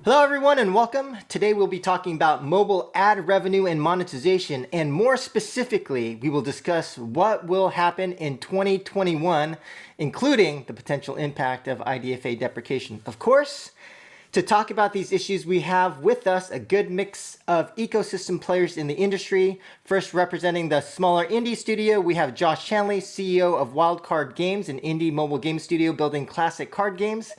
Hello everyone and welcome. Today we'll be talking about mobile ad revenue and monetization, and more specifically, we will discuss what will happen in 2021, including the potential impact of IDFA deprecation. Of course, to talk about these issues, we have with us a good mix of ecosystem players in the industry. First, representing the smaller indie studio, we have Josh Shanley, CEO of Wildcard Games, an indie mobile game studio building classic card games.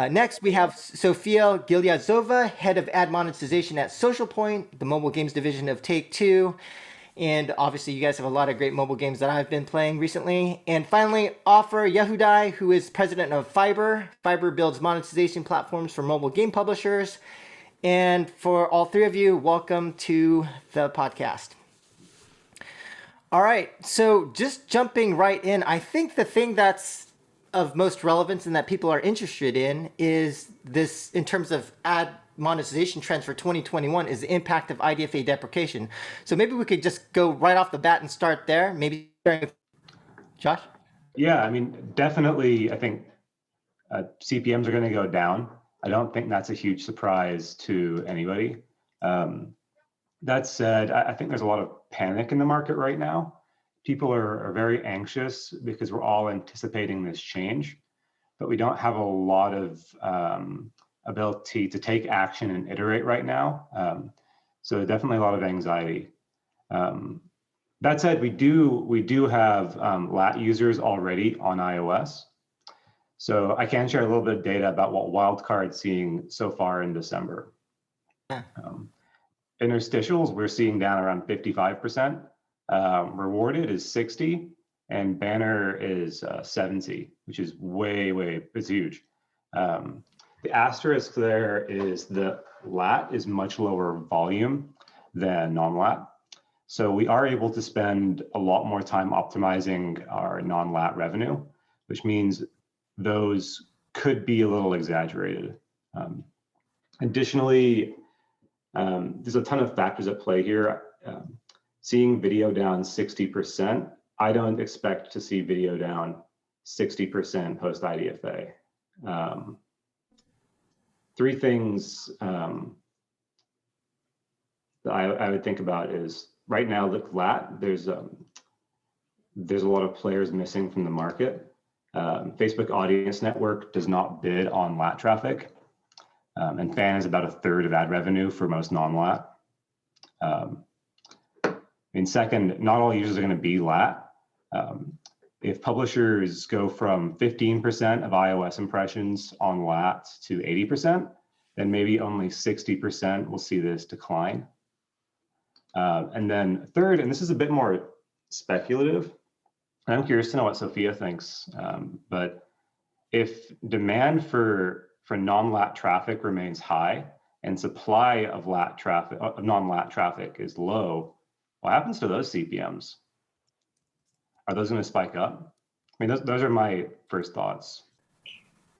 Next, we have Sofia Gilyazova, head of ad monetization at Social Point, the mobile games division of Take-Two. And obviously, you guys have a lot of great mobile games that I've been playing recently. And finally, Ofer Yehudai, who is president of Fiverr. Fiverr builds monetization platforms for mobile game publishers. And for all three of you, welcome to the podcast. All right, so just jumping right in, I think the thing that's of most relevance and that people are interested in is this, in terms of ad monetization trends for 2021, is the impact of IDFA deprecation. So maybe we could just go right off the bat and start there. Maybe starting with Josh? Yeah, I mean, definitely, I think CPMs are going to go down. I don't think that's a huge surprise to anybody. That said, I think there's a lot of panic in the market right now. People are very anxious because we're all anticipating this change, but we don't have a lot of ability to take action and iterate right now. So definitely a lot of anxiety. That said, we do have LAT users already on iOS. So I can share a little bit of data about what Wildcard's seeing so far in December. Interstitials, we're seeing down around 55%. Rewarded is 60, and banner is 70, which is it's huge. The asterisk there is the LAT is much lower volume than non-LAT. So we are able to spend a lot more time optimizing our non-LAT revenue, which means those could be a little exaggerated. Additionally, there's a ton of factors at play here. Seeing video down 60%, I don't expect to see video down 60% post IDFA. Three things that I would think about is right now, look, LAT, there's a lot of players missing from the market. Facebook Audience Network does not bid on LAT traffic, and FAN is about a third of ad revenue for most non-LAT. And second, not all users are going to be LAT. If publishers go from 15% of iOS impressions on LAT to 80%, then maybe only 60% will see this decline. And then third, and this is a bit more speculative, I'm curious to know what Sophia thinks, but if demand for non-LAT traffic remains high and supply of non-LAT traffic is low, what happens to those CPMs? Are those going to spike up? I mean, those are my first thoughts.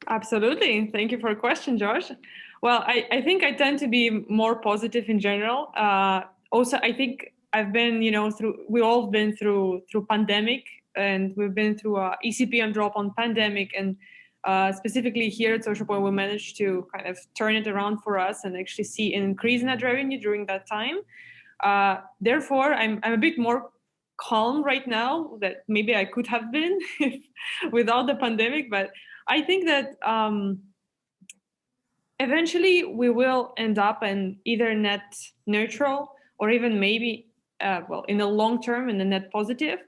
Absolutely. Thank you for the question, Josh. Well, I think I tend to be more positive in general. Also, I think I've been, we've all been through pandemic, and we've been through a eCPM drop on pandemic, and specifically here at Social Point, we managed to kind of turn it around for us and actually see an increase in ad revenue during that time. Therefore, I'm a bit more calm right now that maybe I could have been without the pandemic. But I think that eventually we will end up in either net neutral or even maybe, in the long term, in the net positive.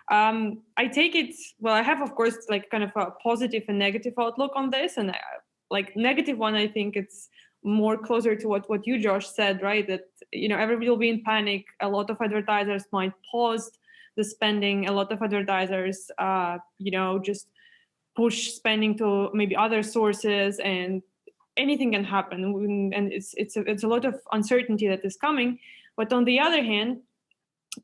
I take it, I have, of course, like kind of a positive and negative outlook on this. And like negative one, I think it's more closer to what you, Josh, said, right? That, everybody will be in panic. A lot of advertisers might pause the spending. A lot of advertisers, just push spending to maybe other sources, and anything can happen. And it's a lot of uncertainty that is coming. But on the other hand,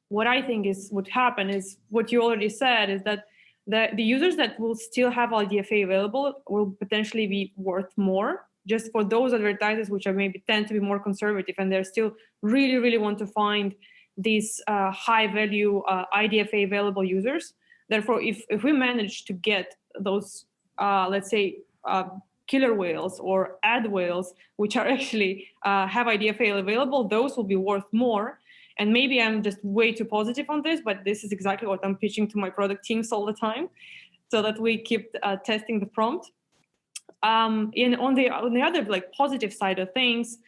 what I think would happen is what you already said, is that the users that will still have IDFA available will potentially be worth more, just for those advertisers which are maybe tend to be more conservative, and they're still really, really want to find these high value IDFA available users. Therefore, if we manage to get those, let's say, killer whales or ad whales, which are actually have IDFA available, those will be worth more. And maybe I'm just way too positive on this, but this is exactly what I'm pitching to my product teams all the time, so that we keep testing the prompt. And on the other like positive side of things,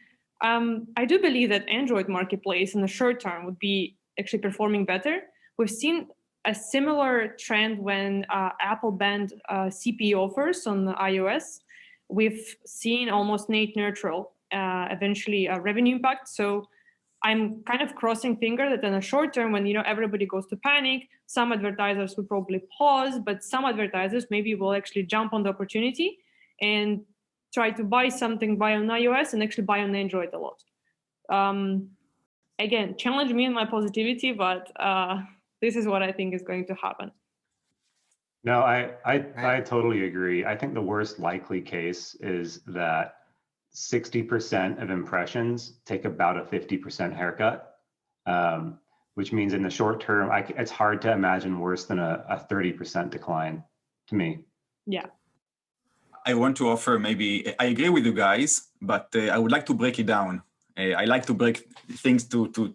I do believe that Android marketplace in the short term would be actually performing better. We've seen a similar trend when Apple banned CPE offers on iOS. We've seen almost net neutral, eventually revenue impact. So I'm kind of crossing fingers that in the short term, when everybody goes to panic, some advertisers will probably pause, but some advertisers maybe will actually jump on the opportunity and try to buy something, buy on iOS and actually buy on Android a lot. Again, challenge me in my positivity, but this is what I think is going to happen. No, I totally agree. I think the worst likely case is that 60% of impressions take about a 50% haircut, which means in the short term, it's hard to imagine worse than a 30% decline to me. Yeah. I want to offer I agree with you guys, but I would like to break it down. I like to break things to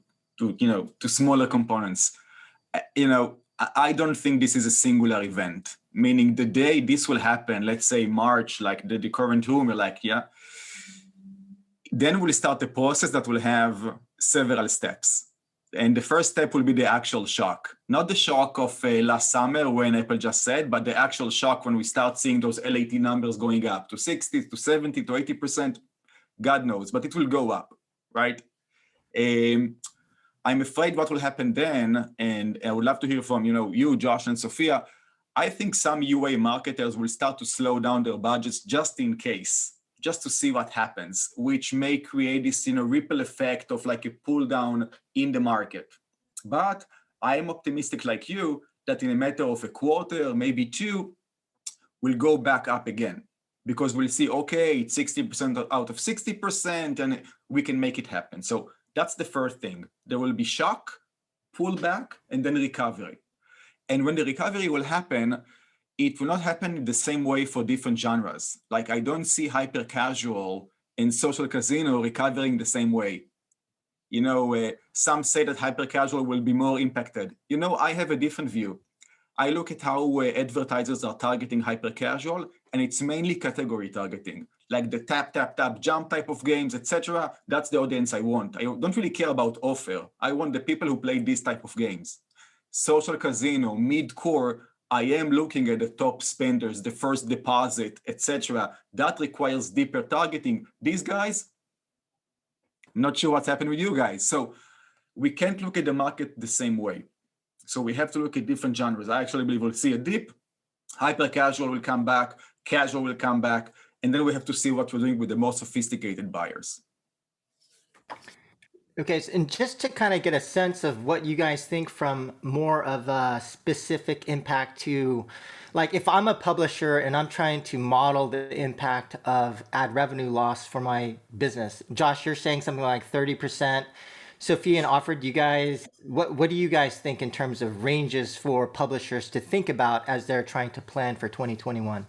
smaller components. I don't think this is a singular event, meaning the day this will happen, let's say March, like the current room, we're like, yeah, then we'll start a process that will have several steps. And the first step will be the actual shock, not the shock of last summer when Apple just said, but the actual shock when we start seeing those LAT numbers going up to 60, to 70, to 80%, God knows, but it will go up, right? I'm afraid what will happen then, and I would love to hear from you, Josh and Sophia. I think some UA marketers will start to slow down their budgets just in case, just to see what happens, which may create this ripple effect of like a pull down in the market. But I am optimistic like you that in a matter of a quarter, maybe two, we'll go back up again, because we'll see, okay, it's 60% out of 60% and we can make it happen. So that's the first thing. There will be shock, pullback, and then recovery. And when the recovery will happen, it will not happen in the same way for different genres. Like I don't see hyper casual and social casino recovering the same way. Some say that hyper casual will be more impacted. I have a different view. I look at how advertisers are targeting hyper casual, and it's mainly category targeting, like the tap, tap, tap, jump type of games, etc. That's the audience I want. I don't really care about offer. I want the people who play this type of games. Social casino, mid-core, I am looking at the top spenders, the first deposit, etc. That requires deeper targeting. These guys, I'm not sure what's happened with you guys. So we can't look at the market the same way. So we have to look at different genres. I actually believe we'll see a dip, hyper casual will come back, casual will come back, and then we have to see what we're doing with the more sophisticated buyers. Okay, and just to kind of get a sense of what you guys think from more of a specific impact to, like if I'm a publisher and I'm trying to model the impact of ad revenue loss for my business. Josh, you're saying something like 30%. Sophia and Alfred, you guys, what do you guys think in terms of ranges for publishers to think about as they're trying to plan for 2021?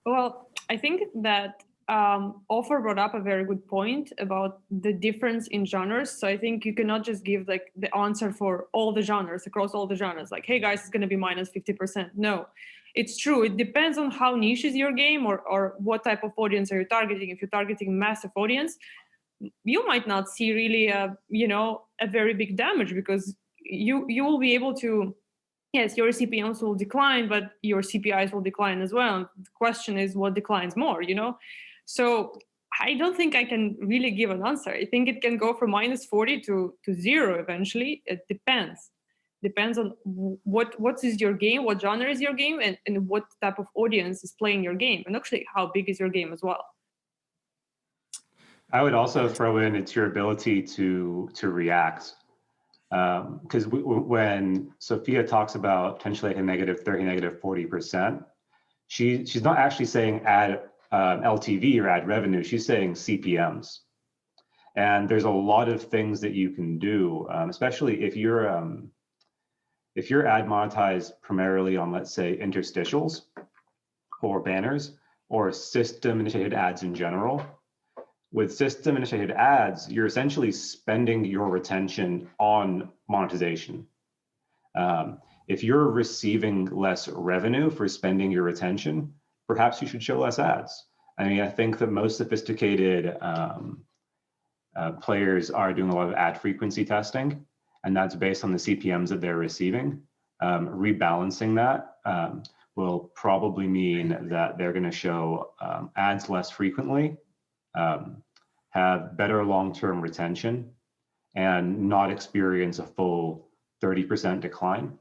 Well, I think that Offer brought up a very good point about the difference in genres. So I think you cannot just give like the answer for all the genres, across all the genres, like, hey guys, it's going to be minus 50%. No, it's true. It depends on how niche is your game or what type of audience are you targeting. If you're targeting massive audience, you might not see really a very big damage, because you will be able to, yes, your CPMs will decline, but your CPIs will decline as well. The question is what declines more, So I don't think I can really give an answer. I think it can go from minus 40 to zero eventually. It depends. Depends on what is your game, what genre is your game, and what type of audience is playing your game, and actually how big is your game as well. I would also throw in it's your ability to react. Because when Sophia talks about potentially like a negative 30, negative 40%, she's not actually saying ad LTV or ad revenue, she's saying CPMs. And there's a lot of things that you can do, especially if you're ad monetized primarily on, let's say, interstitials or banners. or system-initiated ads in general. With system-initiated ads, you're essentially spending your retention on monetization. If you're receiving less revenue for spending your retention, perhaps you should show less ads. I mean, I think that most sophisticated players are doing a lot of ad frequency testing, and that's based on the CPMs that they're receiving. Rebalancing that will probably mean that they're going to show ads less frequently, have better long-term retention, and not experience a full 30% decline.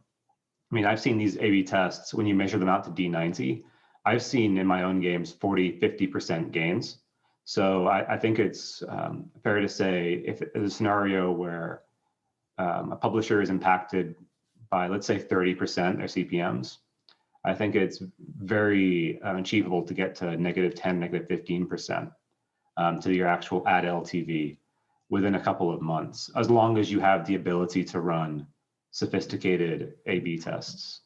I mean, I've seen these A/B tests, when you measure them out to D90, I've seen in my own games 40, 50% gains. So I think it's fair to say if there's a scenario where a publisher is impacted by, let's say, 30% their CPMs, I think it's very achievable to get to -10, -15% to your actual ad LTV within a couple of months, as long as you have the ability to run sophisticated A/B tests.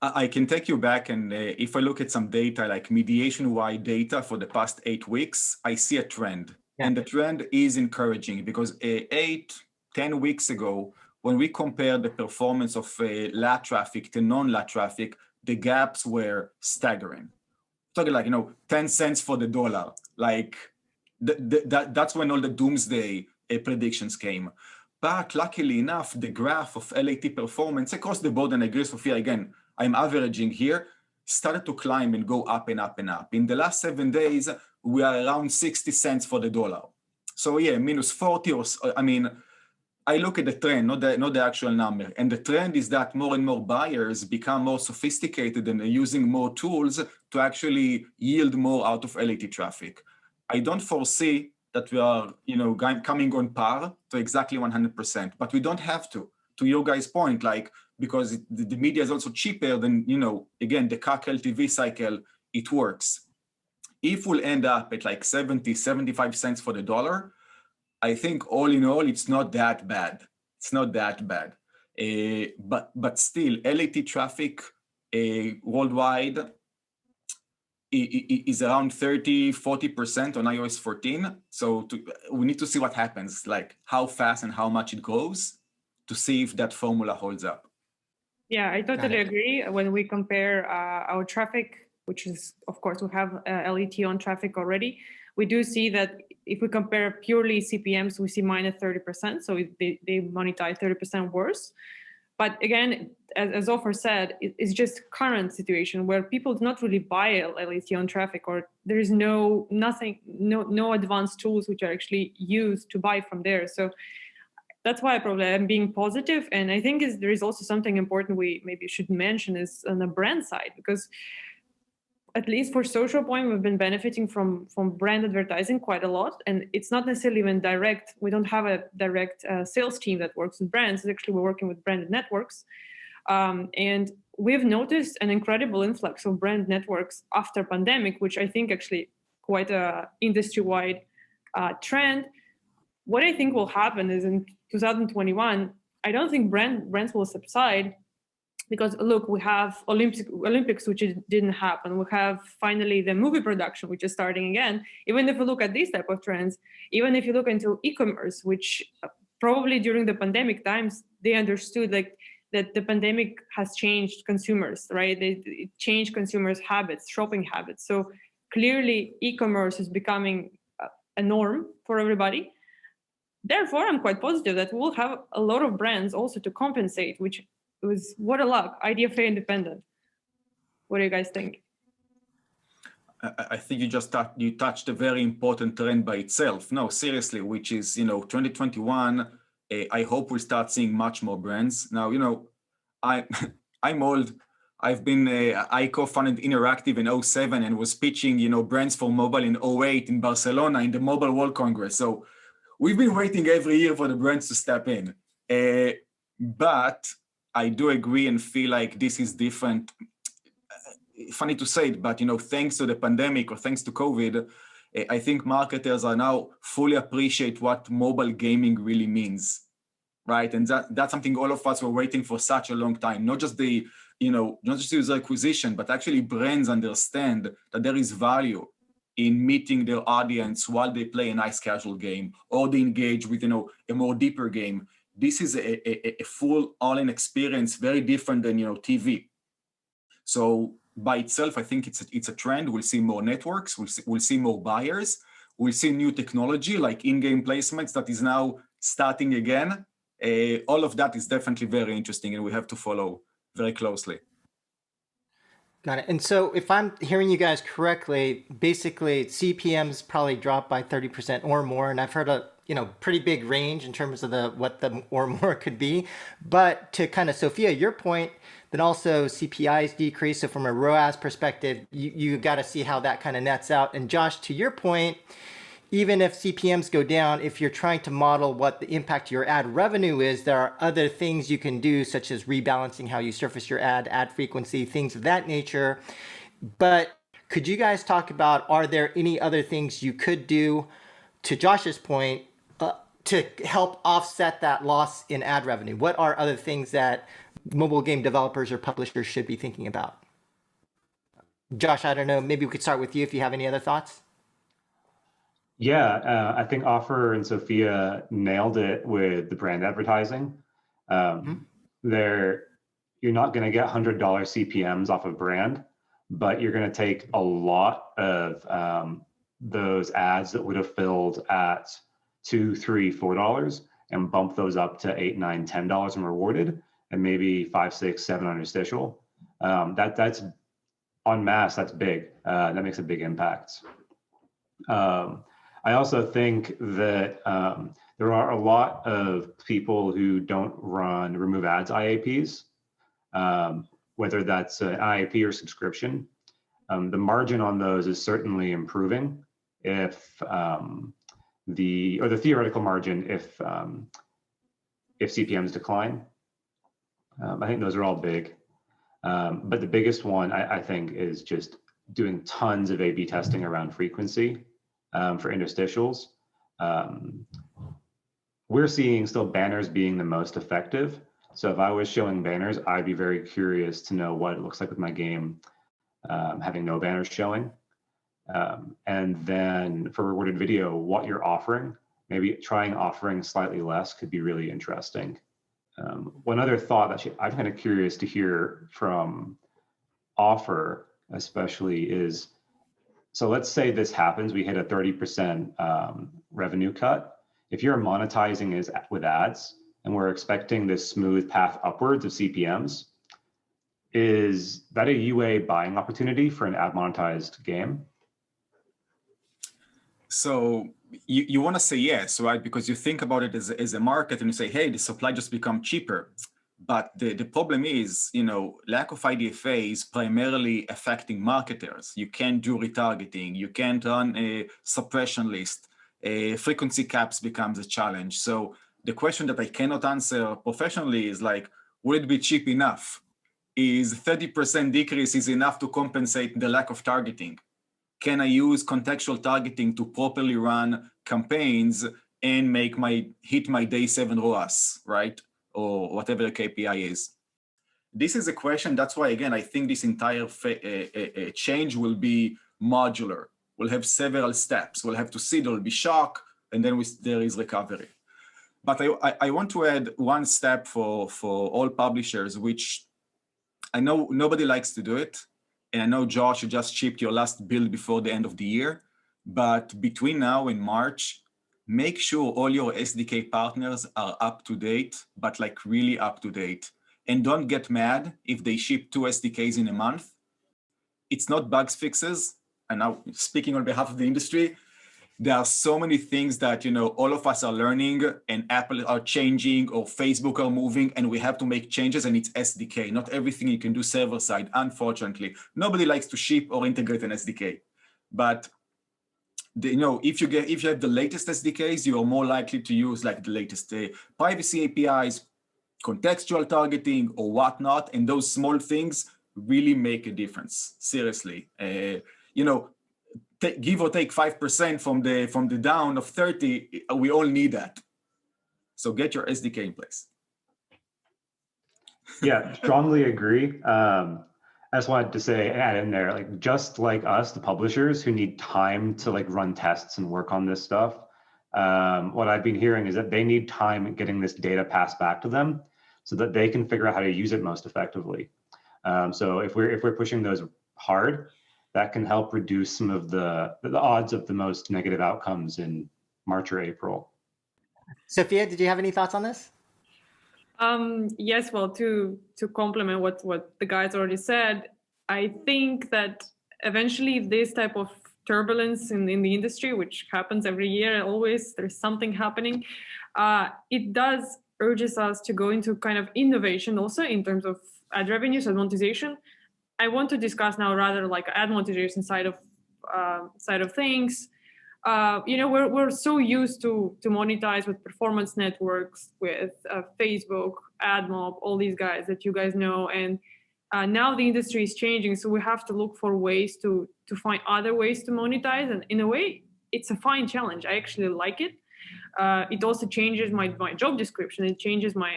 I can take you back, and if I look at some data, like mediation-wide data for the past 8 weeks, I see a trend. Yeah. And the trend is encouraging because 8-10 weeks ago, when we compared the performance of LAT traffic to non-LAT traffic, the gaps were staggering. Talking like, 10 cents for the dollar. Like that's when all the doomsday predictions came. But luckily enough, the graph of LAT performance across the board, and I agree with Sophia again, I'm averaging here, started to climb and go up and up and up. In the last 7 days, we are around 60 cents for the dollar. So yeah, -40 or, I mean, I look at the trend, not the actual number. And the trend is that more and more buyers become more sophisticated and are using more tools to actually yield more out of LAT traffic. I don't foresee that we are, coming on par to exactly 100%, but we don't have to your guys' point, like, because the media is also cheaper than, again, the CAC LTV cycle, it works. If we'll end up at like 70, 75 cents for the dollar, I think all in all, it's not that bad. It's not that bad. But still, LAT traffic worldwide is around 30-40% on iOS 14. So we need to see what happens, like how fast and how much it goes to see if that formula holds up. Yeah, I totally agree. When we compare our traffic, which is, of course, we have LAT on traffic already, we do see that if we compare purely CPMs, we see -30%. So they monetize 30% worse. But again, as Ofer said, it's just current situation where people do not really buy LAT on traffic, or there is no advanced tools which are actually used to buy from there. So that's why probably I'm being positive. And I think there is also something important we maybe should mention is on the brand side, because at least for Social Point, we've been benefiting from brand advertising quite a lot. And it's not necessarily even direct. We don't have a direct sales team that works with brands. Actually, we're working with branded networks. And we've noticed an incredible influx of brand networks after pandemic, which I think actually quite a industry-wide trend. What I think will happen is in 2021, I don't think brands will subside. Because look, we have Olympics, which didn't happen. We have finally the movie production, which is starting again. Even if you look at these type of trends, even if you look into e-commerce, which probably during the pandemic times, they understood like that the pandemic has changed consumers, right? It changed consumers' habits, shopping habits. So clearly e-commerce is becoming a norm for everybody. Therefore, I'm quite positive that we'll have a lot of brands also to compensate, which was what a luck, IDFA independent. What do you guys think? I think you touched a very important trend by itself. No, seriously, which is 2021. I hope we'll start seeing much more brands. Now I'm old. I co-founded Interactive in 2007 and was pitching brands for mobile in 2008 in Barcelona in the Mobile World Congress. So we've been waiting every year for the brands to step in. But I do agree and feel like this is different. Funny to say it, but thanks to the pandemic or thanks to COVID, I think marketers are now fully appreciate what mobile gaming really means, right? And that's something all of us were waiting for such a long time. Not just the, not just user acquisition, but actually brands understand that there is value in meeting their audience while they play a nice casual game, or they engage with, a more deeper game. This is a full all-in experience, very different than, TV. So by itself, I think it's a trend. We'll see more networks, we'll see more buyers, we'll see new technology like in-game placements that is now starting again. All of that is definitely very interesting, and we have to follow very closely. Got it. And so if I'm hearing you guys correctly, basically CPMs probably dropped by 30% or more. And I've heard a pretty big range in terms of what the or more could be. But to kind of Sophia, your point, then also CPIs decrease. So from a ROAS perspective, you got to see how that kind of nets out. And Josh, to your point, even if CPMs go down, if you're trying to model what the impact to your ad revenue is, there are other things you can do, such as rebalancing how you surface your ad frequency, things of that nature. But could you guys talk about, are there any other things you could do, to Josh's point, to help offset that loss in ad revenue? What are other things that mobile game developers or publishers should be thinking about? Josh, I don't know, maybe we could start with you if you have any other thoughts. Yeah, I think Offer and Sophia nailed it with the brand advertising. You're not going to get $100 CPMs off of brand, but you're going to take a lot of those ads that would have filled at $2, $3, $4 and bump those up to $8, $9, $10 and rewarded, and maybe 5, 6, 7 on interstitial. That's en masse. That's big. That makes a big impact. I also think that there are a lot of people who don't run remove ads IAPs, whether that's an IAP or subscription. The margin on those is certainly improving if the theoretical margin if CPMs decline. I think those are all big. But the biggest one I think is just doing tons of A/B testing around frequency. For interstitials, we're seeing still banners being the most effective. So if I was showing banners, I'd be very curious to know what it looks like with my game having no banners showing. And then for rewarded video, what you're offering, maybe trying offering slightly less could be really interesting. One other thought that I'm kind of curious to hear from Offer especially is, so let's say this happens, we hit a 30% revenue cut. If you're monetizing with ads and we're expecting this smooth path upwards of CPMs, is that a UA buying opportunity for an ad monetized game? So you want to say yes, right? Because you think about it as a market and you say, hey, the supply just become cheaper. But the problem is, lack of IDFA is primarily affecting marketers. You can't do retargeting. You can't run a suppression list. Frequency caps becomes a challenge. So the question that I cannot answer professionally is like, would it be cheap enough? Is 30% decrease is enough to compensate the lack of targeting? Can I use contextual targeting to properly run campaigns and hit my day 7 ROAS, right? Or whatever the KPI is. This is a question, that's why, again, I think this entire change will be modular. We'll have several steps. We'll have to see, there will be shock, and then there is recovery. But I want to add one step for all publishers, which I know nobody likes to do it. And I know, Josh, you just shipped your last build before the end of the year. But between now and March, make sure all your SDK partners are up to date, but like really up to date. And don't get mad if they ship 2 SDKs in a month. It's not bugs fixes. And now speaking on behalf of the industry, there are so many things that, all of us are learning, and Apple are changing or Facebook are moving, and we have to make changes, and it's SDK. Not everything you can do server side, unfortunately. Nobody likes to ship or integrate an SDK. But if you have the latest SDKs, you are more likely to use like the latest privacy APIs, contextual targeting, or whatnot. And those small things really make a difference. Seriously, give or take 5% from the down of 30. We all need that. So get your SDK in place. Yeah, strongly agree. I just wanted to say, add in there, like just like us, the publishers who need time to like run tests and work on this stuff. What I've been hearing is that they need time getting this data passed back to them so that they can figure out how to use it most effectively. So if we're pushing those hard, that can help reduce some of the odds of the most negative outcomes in March or April. Sophia, did you have any thoughts on this? Yes, well, to complement what the guys already said, I think that eventually this type of turbulence in the industry, which happens every year, always there's something happening, it does urges us to go into kind of innovation also in terms of ad revenues and monetization. I want to discuss now rather like ad monetization side of things. We're so used to monetize with performance networks, with Facebook, AdMob, all these guys that you guys know, and now the industry is changing, so we have to look for ways to find other ways to monetize. And in a way, it's a fine challenge. I actually like it. It also changes my job description. It changes my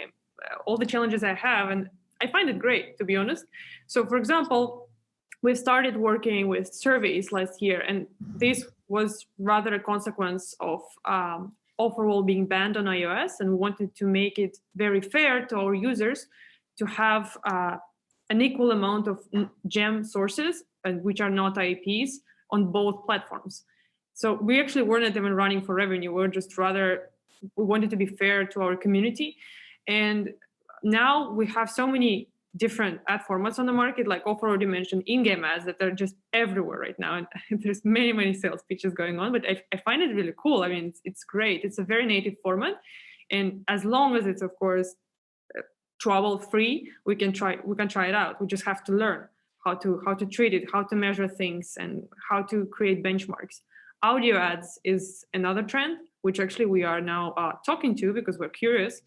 all the challenges I have, and I find it great, to be honest. So, for example, we started working with surveys last year, and this was rather a consequence of Offerwall being banned on iOS, and we wanted to make it very fair to our users to have an equal amount of gem sources, which are not IAPs, on both platforms. So we actually weren't even running for revenue. We wanted to be fair to our community. And now we have so many different ad formats on the market, like Offer already mentioned, in-game ads that are just everywhere right now. And there's many sales pitches going on, but I find it really cool. I mean, it's great. It's a very native format. And as long as it's, of course, trouble-free, we can try it out. We just have to learn how to treat it, how to measure things, and how to create benchmarks. Audio ads is another trend, which actually we are now talking to because we're curious.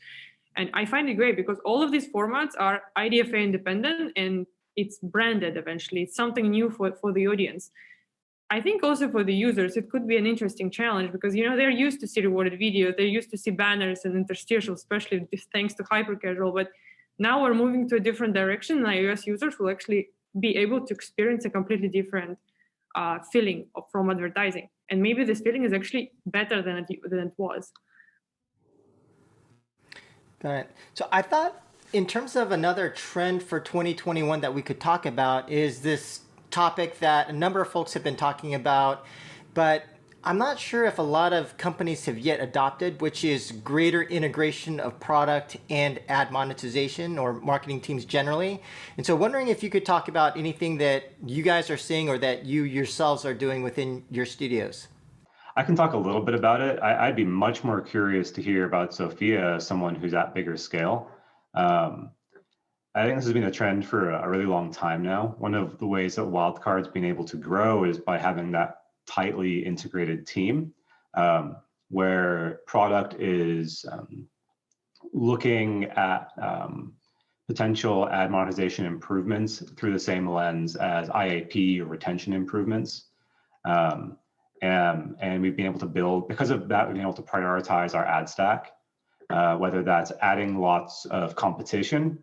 And I find it great because all of these formats are IDFA independent and it's branded eventually. It's something new for the audience. I think also for the users, it could be an interesting challenge because, they're used to see rewarded videos. They're used to see banners and interstitials, especially thanks to hyper-casual. But now we're moving to a different direction, and iOS users will actually be able to experience a completely different feeling from advertising. And maybe this feeling is actually better than it was. Got it. So I thought in terms of another trend for 2021 that we could talk about is this topic that a number of folks have been talking about, but I'm not sure if a lot of companies have yet adopted, which is greater integration of product and ad monetization, or marketing teams generally. And so wondering if you could talk about anything that you guys are seeing or that you yourselves are doing within your studios. I can talk a little bit about it. I'd be much more curious to hear about Sophia, someone who's at bigger scale. I think this has been a trend for a really long time now. One of the ways that Wildcard's been able to grow is by having that tightly integrated team where product is looking at potential ad monetization improvements through the same lens as IAP or retention improvements. And we've been able to build, because of that, we've been able to prioritize our ad stack, whether that's adding lots of competition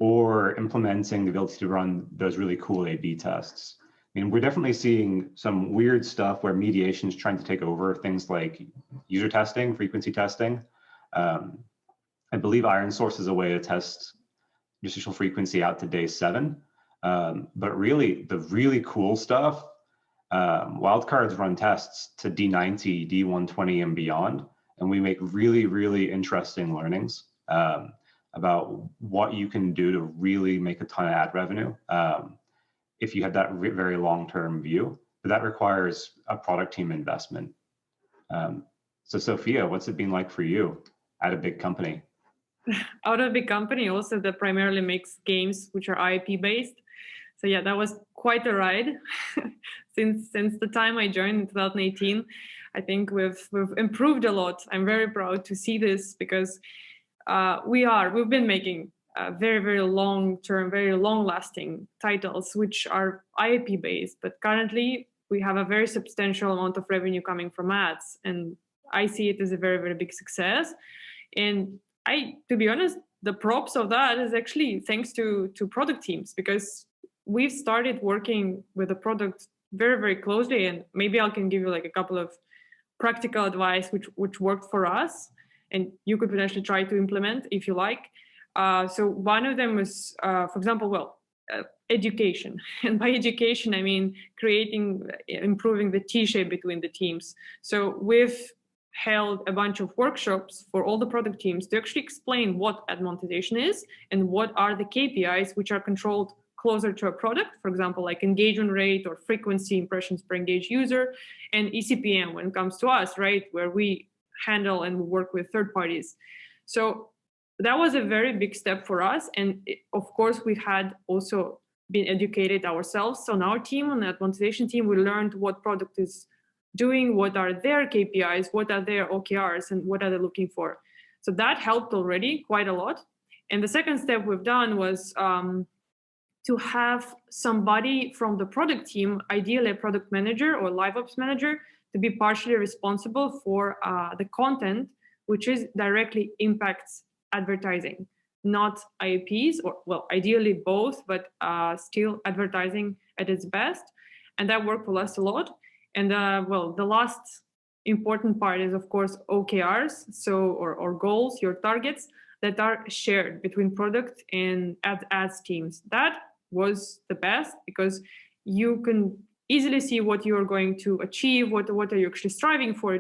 or implementing the ability to run those really cool A/B tests. I mean, we're definitely seeing some weird stuff where mediation is trying to take over things like user testing, frequency testing. I believe Iron Source is a way to test interstitial frequency out to day 7. But really, the really cool stuff, Wildcards run tests to D90, D120 and beyond, and we make really interesting learnings about what you can do to really make a ton of ad revenue if you have that very long-term view. But that requires a product team investment. So Sophia, what's it been like for you at a big company? Out of a big company also that primarily makes games which are IP based. So yeah, that was quite a ride. Since the time I joined in 2018, I think we've improved a lot. I'm very proud to see this because we've been making very long-term, very long-lasting titles which are IAP based, but currently we have a very substantial amount of revenue coming from ads, and I see it as a very big success. And to be honest, the props of that is actually thanks to product teams, because we've started working with the product very, very closely. And maybe I can give you like a couple of practical advice which worked for us, and you could potentially try to implement if you like. So one of them was, for example, education. And by education, I mean improving the T-shape between the teams. So we've held a bunch of workshops for all the product teams to actually explain what ad monetization is and what are the KPIs which are controlled closer to a product, for example, like engagement rate or frequency, impressions per engaged user, and eCPM when it comes to us, right, where we handle and work with third parties. So that was a very big step for us. And of course, we had also been educated ourselves. So on our team, on the ad monetization team, we learned what product is doing, what are their KPIs, what are their OKRs, and what are they looking for. So that helped already quite a lot. And the second step we've done was to have somebody from the product team, ideally a product manager or live ops manager, to be partially responsible for the content which is directly impacts advertising, not IAPs, or well, ideally both, but still advertising at its best. And that worked for us a lot. And the last important part is, of course, OKRs, or goals, your targets that are shared between product and ads teams. That was the best, because you can easily see what you're going to achieve, what are you actually striving for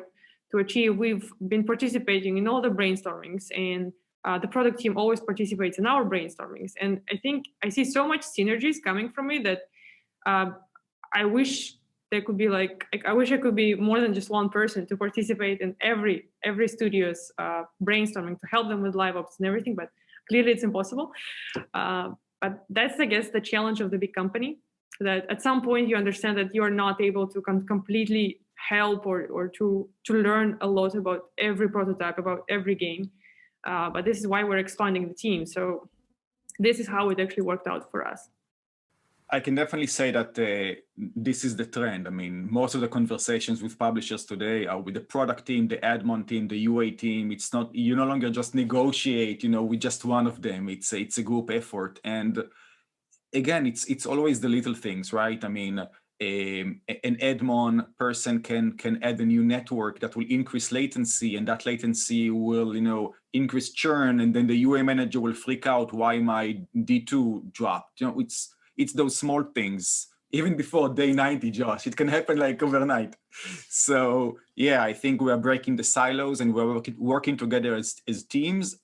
to achieve. We've been participating in all the brainstormings, and the product team always participates in our brainstormings. And I think I see so much synergies coming from it that I wish there could be I wish I could be more than just one person to participate in every studio's brainstorming to help them with live ops and everything, but clearly it's impossible. But that's, I guess, the challenge of the big company, that at some point you understand that you are not able to completely help or to learn a lot about every prototype, about every game. But this is why we're expanding the team. So this is how it actually worked out for us. I can definitely say that this is the trend. I mean, most of the conversations with publishers today are with the product team, the admon team, the UA team. It's not, you no longer just negotiate, with just one of them. It's a group effort. And again, it's always the little things, right? I mean, an admon person can add a new network that will increase latency, and that latency will, increase churn. And then the UA manager will freak out why my D2 dropped. It's those small things, even before day 90, Josh. It can happen like overnight. So yeah, I think we are breaking the silos, and we're working together as teams.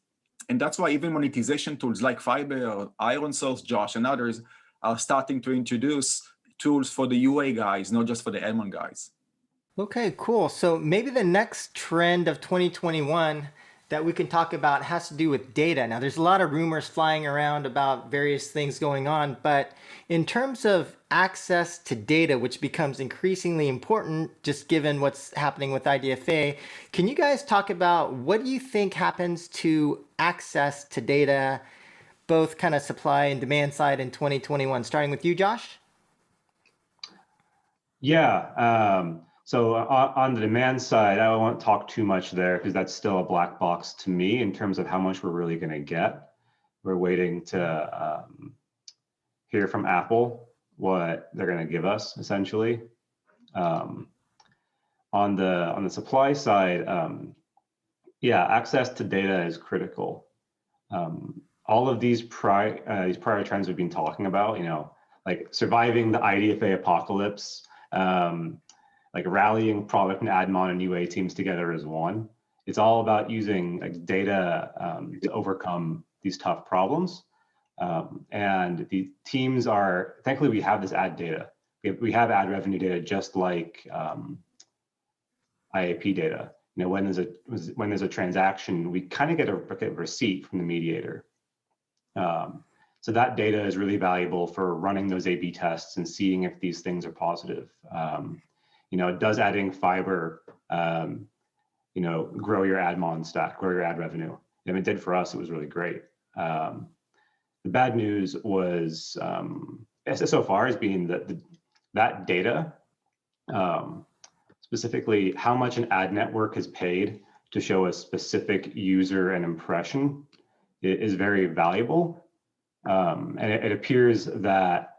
And that's why even monetization tools like Fiverr, Iron Source, Josh, and others are starting to introduce tools for the UA guys, not just for the admin guys. Okay, cool. So maybe the next trend of 2021 that we can talk about has to do with data. Now, there's a lot of rumors flying around about various things going on, but in terms of access to data, which becomes increasingly important just given what's happening with IDFA, can you guys talk about what do you think happens to access to data, both kind of supply and demand side in 2021? Starting with you, Josh? Yeah. So on the demand side, I won't talk too much there because that's still a black box to me in terms of how much we're really going to get. We're waiting to hear from Apple what they're going to give us, essentially. On the supply side, yeah, access to data is critical. All of these prior trends we've been talking about, like surviving the IDFA apocalypse, like rallying product and admon and UA teams together as one. It's all about using data to overcome these tough problems. And the teams thankfully we have this ad data. We have ad revenue data just like IAP data. When there's a transaction, we kind of get a receipt from the mediator. So that data is really valuable for running those A/B tests and seeing if these things are positive. Does adding Fiverr, grow your admon stack, grow your ad revenue? If it did for us, it was really great. The bad news was so far has been that data, specifically how much an ad network has paid to show a specific user and impression is very valuable. And it appears that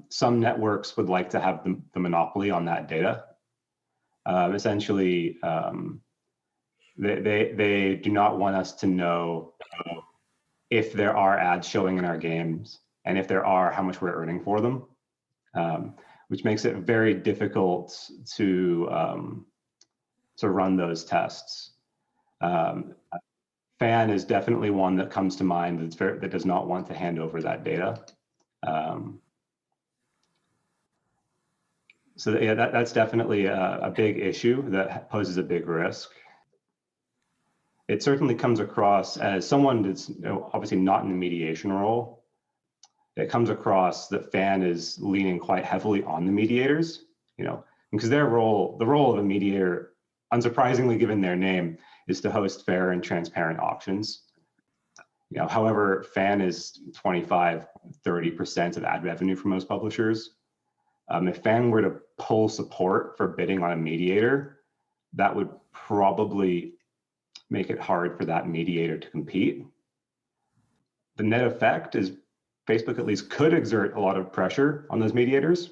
some networks would like to have the monopoly on that data. Essentially, they do not want us to know if there are ads showing in our games, and if there are, how much we're earning for them, which makes it very difficult to run those tests. FAN is definitely one that comes to mind that does not want to hand over that data. So yeah, that's definitely a big issue that poses a big risk. It certainly comes across as someone that's obviously not in the mediation role. It comes across that FAN is leaning quite heavily on the mediators, because the role of a mediator, unsurprisingly given their name, is to host fair and transparent auctions. However, FAN is 25-30% of ad revenue for most publishers. If FAN were to pull support for bidding on a mediator, that would probably make it hard for that mediator to compete. The net effect is Facebook at least could exert a lot of pressure on those mediators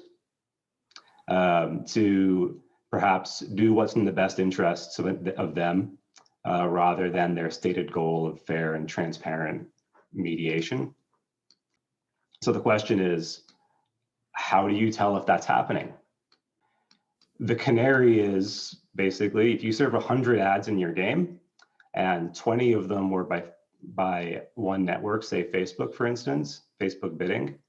to perhaps do what's in the best interests of them rather than their stated goal of fair and transparent mediation. So the question is, how do you tell if that's happening? The canary is basically, if you serve 100 ads in your game and 20 of them were by one network, say Facebook, for instance, Facebook bidding.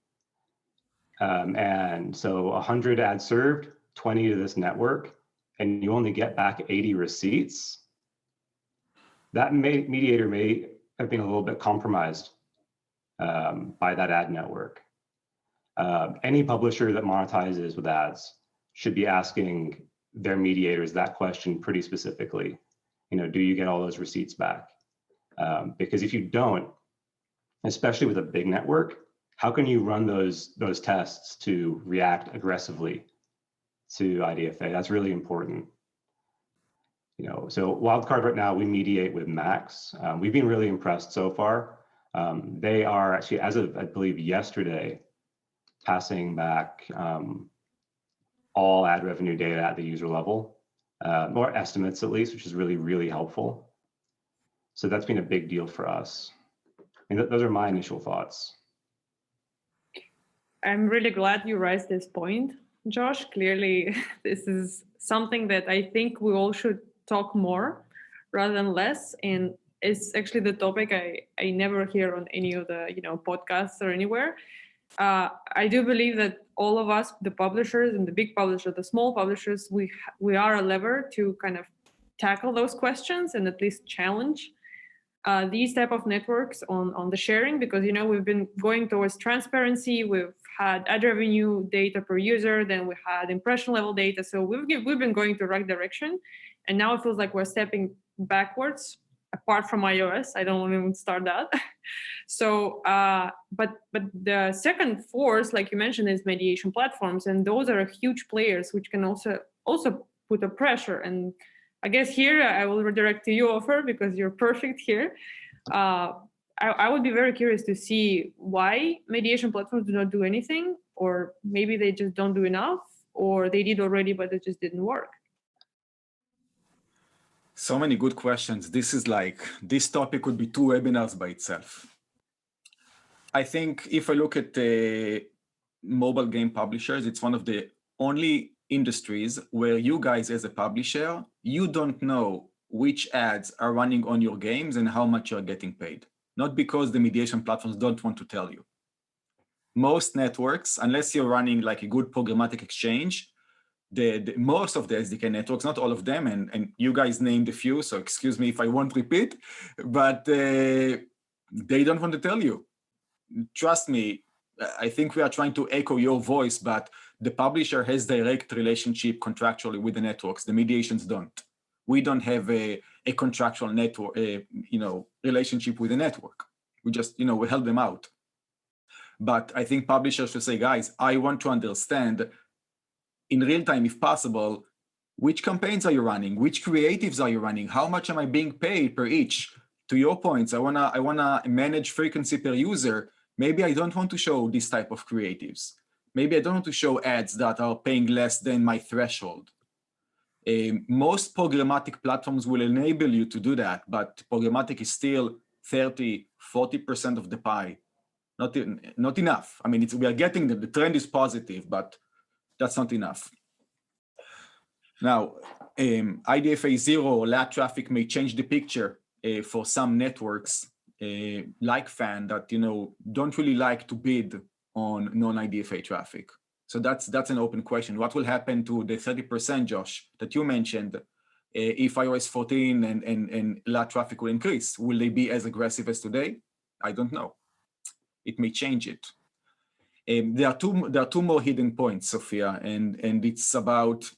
And so 100 ads served, 20 to this network, and you only get back 80 receipts. That mediator may have been a little bit compromised by that ad network. Any publisher that monetizes with ads should be asking their mediators that question pretty specifically. Do you get all those receipts back? Because if you don't, especially with a big network, how can you run those tests to react aggressively to IDFA? That's really important. So Wildcard right now, we mediate with Max. We've been really impressed so far. They are actually, as of, I believe, yesterday, passing back all ad revenue data at the user level, or estimates at least, which is really, really helpful. So that's been a big deal for us. And those are my initial thoughts. I'm really glad you raised this point, Josh. Clearly, this is something that I think we all should talk more rather than less. And it's actually the topic I never hear on any of the podcasts or anywhere. I do believe that all of us, the publishers and the big publishers, the small publishers, we are a lever to kind of tackle those questions and at least challenge these type of networks on the sharing, because we've been going towards transparency. We've had ad revenue data per user, then we had impression level data. So we've been going the right direction, and now it feels like we're stepping backwards. Apart from iOS, I don't want to even start that. So, but the second force, like you mentioned, is mediation platforms, and those are huge players which can also put a pressure. And I guess here I will redirect to you, Ofer, because you're perfect here. I would be very curious to see why mediation platforms do not do anything, or maybe they just don't do enough, or they did already, but it just didn't work. So many good questions. This topic would be 2 webinars by itself. I think if I look at mobile game publishers, it's one of the only industries where you guys as a publisher, you don't know which ads are running on your games and how much you're getting paid. Not because the mediation platforms don't want to tell you. Most networks, unless you're running like a good programmatic exchange, most of the SDK networks, not all of them, and you guys named a few, so excuse me if I won't repeat, but they don't want to tell you. Trust me, I think we are trying to echo your voice, but the publisher has direct relationship contractually with the networks. The mediations don't. We don't have a contractual network, relationship with the network. We just, we help them out. But I think publishers should say, guys, I want to understand in real time, if possible, Which campaigns are you running? Which creatives are you running? How much am I being paid per each? To your points, I wanna manage frequency per user. Maybe I don't want to show this type of creatives. Maybe I don't want to show ads that are paying less than my threshold. Most programmatic platforms will enable you to do that, but programmatic is still 30, 40% of the pie. Not enough. I mean, we are getting the trend is positive, but that's not enough. Now, IDFA 0 or LAT traffic may change the picture for some networks like FAN that don't really like to bid on non-IDFA traffic. So that's an open question. What will happen to the 30%, Josh, that you mentioned, if iOS 14 and LAT traffic will increase? Will they be as aggressive as today? I don't know. It may change it. There are two more hidden points, Sophia, and it's about,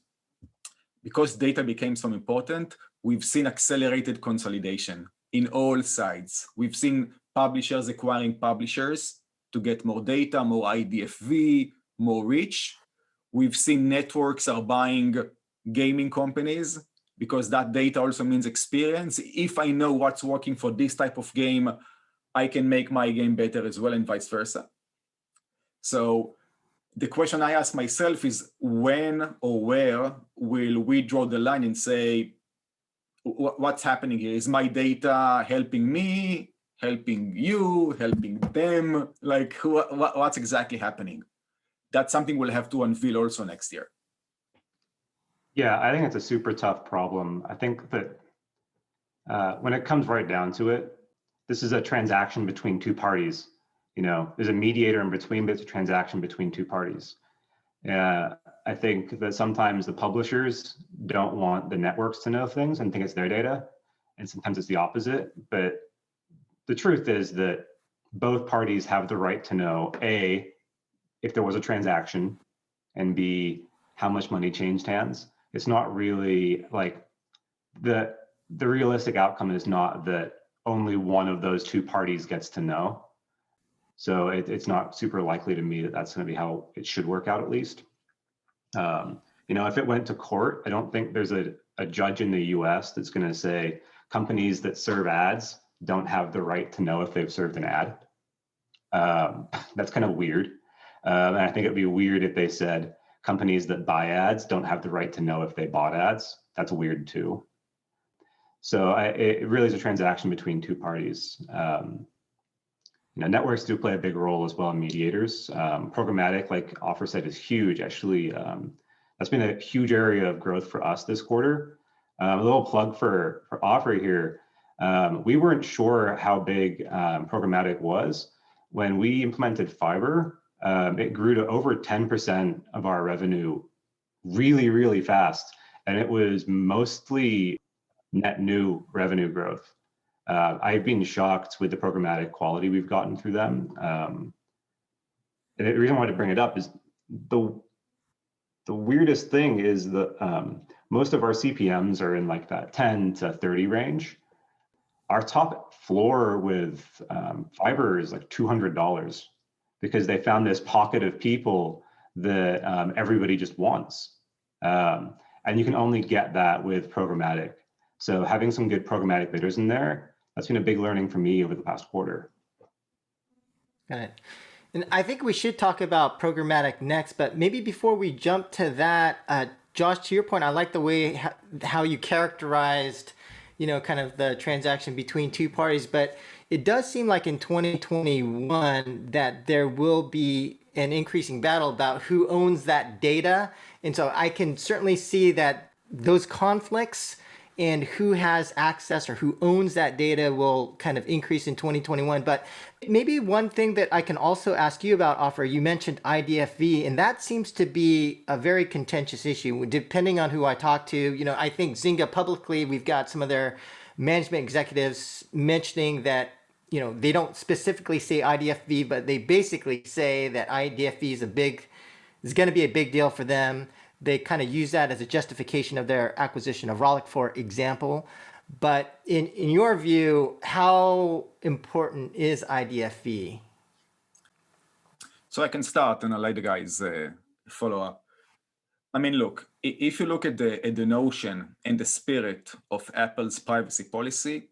because data became so important, we've seen accelerated consolidation in all sides. We've seen publishers acquiring publishers to get more data, more IDFV, more reach. We've seen networks are buying gaming companies because that data also means experience. If I know what's working for this type of game, I can make my game better as well, and vice versa. So the question I ask myself is, when or where will we draw the line and say, what's happening here? Is my data helping me, helping you, helping them? Like, what's exactly happening? That's something we'll have to unveil also next year. Yeah, I think it's a super tough problem. I think that when it comes right down to it, this is a transaction between two parties. There's a mediator in between, but it's a transaction between two parties. I think that sometimes the publishers don't want the networks to know things and think it's their data, and sometimes it's the opposite. But the truth is that both parties have the right to know, A, if there was a transaction, and B, how much money changed hands. It's not really like the realistic outcome is not that only one of those two parties gets to know. So it's not super likely to me that that's going to be how it should work out, at least. If it went to court, I don't think there's a judge in the US that's going to say companies that serve ads don't have the right to know if they've served an ad. That's kind of weird. And I think it'd be weird if they said companies that buy ads don't have the right to know if they bought ads. That's weird too. So it really is a transaction between two parties. Networks do play a big role as well in mediators. Programmatic, like Offer said, is huge. Actually, that's been a huge area of growth for us this quarter. A little plug for Offer here. We weren't sure how big programmatic was. When we implemented Fiber, it grew to over 10% of our revenue really, really fast. And it was mostly net new revenue growth. I've been shocked with the programmatic quality we've gotten through them. And the reason I wanted to bring it up is the weirdest thing is that most of our CPMs are in like that 10 to 30 range. Our top floor with Fiber is like $200 because they found this pocket of people that everybody just wants. And you can only get that with programmatic. So having some good programmatic bidders in there, that's been a big learning for me over the past quarter. Got it. And I think we should talk about programmatic next, but maybe before we jump to that, Josh, to your point, I like the way how you characterized, kind of the transaction between two parties, but it does seem like in 2021 that there will be an increasing battle about who owns that data. And so I can certainly see that those conflicts and who has access or who owns that data will kind of increase in 2021. But maybe one thing that I can also ask you about, Offer, you mentioned IDFV, and that seems to be a very contentious issue. Depending on who I talk to, I think Zynga publicly, we've got some of their management executives mentioning that, they don't specifically say IDFV, but they basically say that IDFV is going to be a big deal for them. They kind of use that as a justification of their acquisition of Rollic, for example. But in your view, how important is IDFV? So I can start and I'll let the guys follow up. I mean, look, if you look at the notion and the spirit of Apple's privacy policy,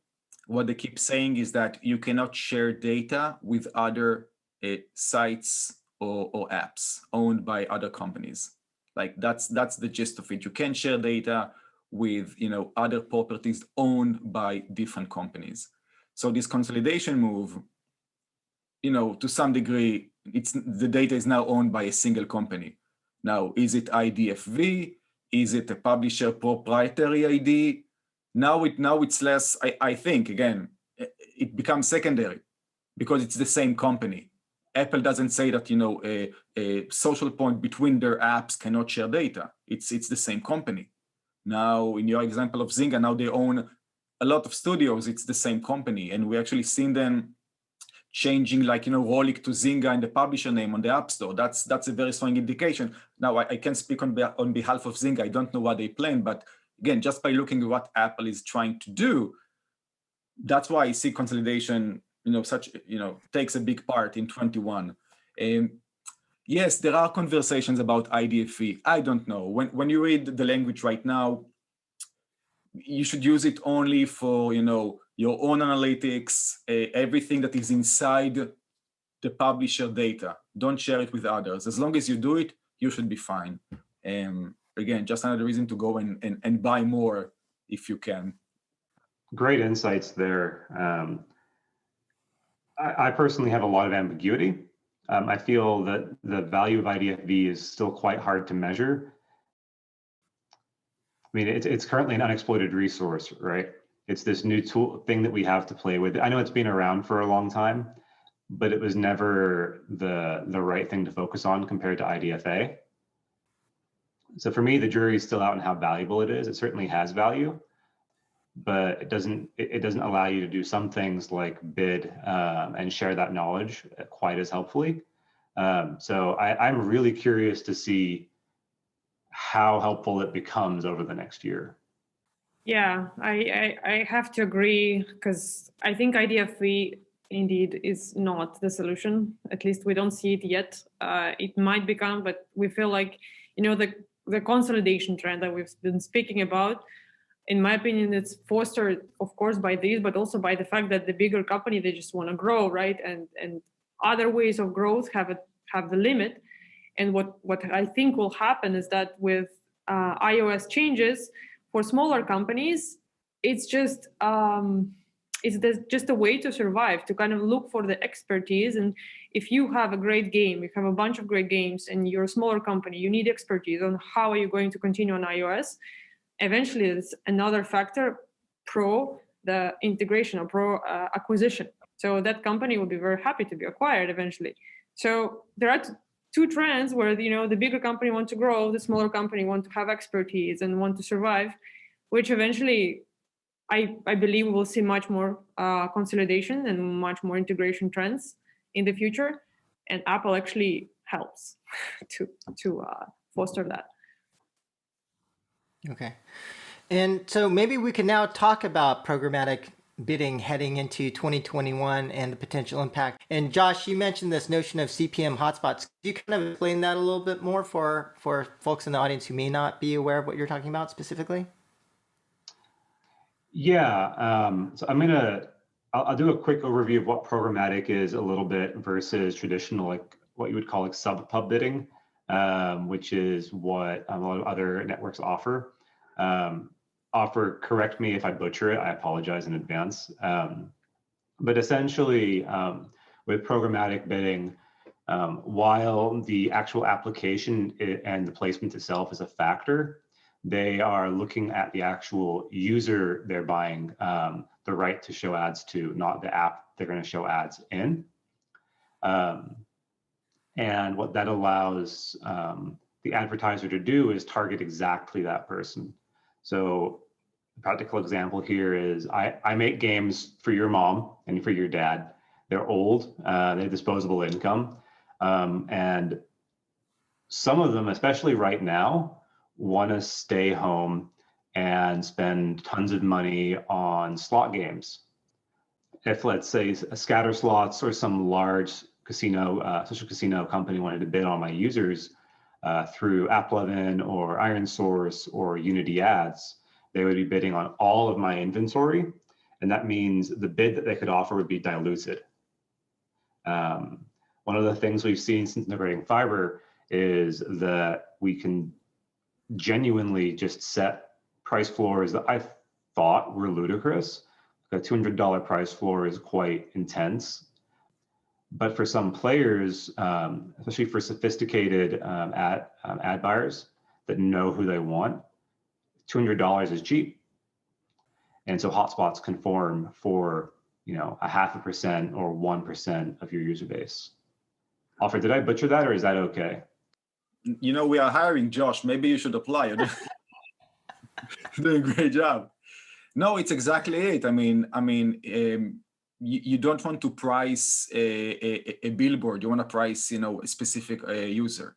what they keep saying is that you cannot share data with other sites or apps owned by other companies. Like that's the gist of it. You can share data with other properties owned by different companies. So this consolidation move, to some degree, the data is now owned by a single company. Now, is it IDFV? Is it a publisher proprietary ID? Now it's less, I think, again, it becomes secondary because it's the same company. Apple doesn't say that, a social point between their apps cannot share data. It's the same company. Now, in your example of Zynga, now they own a lot of studios. It's the same company. And we actually seen them changing, like, rolling to Zynga and the publisher name on the App Store. That's a very strong indication. Now, I can't speak on behalf of Zynga. I don't know what they plan, but again, just by looking at what Apple is trying to do, that's why I see consolidation, takes a big part in 21. Yes, there are conversations about IDFA. I don't know. When you read the language right now, you should use it only for, your own analytics, everything that is inside the publisher data. Don't share it with others. As long as you do it, you should be fine. Again, just another reason to go and buy more if you can. Great insights there. I personally have a lot of ambiguity. I feel that the value of IDFV is still quite hard to measure. I mean, it's currently an unexploited resource, right? It's this new thing that we have to play with. I know it's been around for a long time, but it was never the right thing to focus on compared to IDFA. So for me, the jury is still out on how valuable it is. It certainly has value, but it doesn't allow you to do some things like bid and share that knowledge quite as helpfully. So I'm really curious to see how helpful it becomes over the next year. Yeah, I have to agree, because I think IDFA indeed is not the solution. At least we don't see it yet. It might become, but we feel like, the consolidation trend that we've been speaking about, in my opinion, it's fostered, of course, by this, but also by the fact that the bigger company, they just want to grow, right? And other ways of growth have the limit. And what I think will happen is that with iOS changes, for smaller companies, it's just a way to survive, to kind of look for the expertise. And if you have a great game, you have a bunch of great games, and you're a smaller company, you need expertise on how are you going to continue on iOS. Eventually, it's another factor pro the integration or pro acquisition. So that company will be very happy to be acquired eventually. So there are two trends where, the bigger company want to grow, the smaller company want to have expertise and want to survive, which eventually I believe we will see much more consolidation and much more integration trends in the future. And Apple actually helps to foster that. Okay. And so maybe we can now talk about programmatic bidding heading into 2021 and the potential impact. And Josh, you mentioned this notion of CPM hotspots. Could you kind of explain that a little bit more for folks in the audience who may not be aware of what you're talking about specifically? Yeah, so I'll do a quick overview of what programmatic is a little bit versus traditional, like what you would call like sub-pub bidding, which is what a lot of other networks offer. Correct me if I butcher it, I apologize in advance. But essentially, with programmatic bidding, while the actual application and the placement itself is a factor, they are looking at the actual user they're buying the right to show ads to, not the app they're going to show ads in. And what that allows the advertiser to do is target exactly that person. So the practical example here is I make games for your mom and for your dad. They're old, they have disposable income. And some of them, especially right now, want to stay home and spend tons of money on slot games. If, let's say, a Scatter Slots or some large casino, social casino company wanted to bid on my users, through AppLovin or IronSource or Unity Ads, they would be bidding on all of my inventory. And that means the bid that they could offer would be diluted. One of the things we've seen since integrating Fiverr is that we can genuinely just set price floors that I thought were ludicrous. A $200 price floor is quite intense. But for some players, especially for sophisticated ad buyers that know who they want, $200 is cheap. And so hotspots conform for 0.5% or 1% of your user base. Alfred, did I butcher that, or is that okay? We are hiring Josh. Maybe you should apply. You're doing a great job. No, it's exactly it. You don't want to price a billboard. You want to price, a specific user.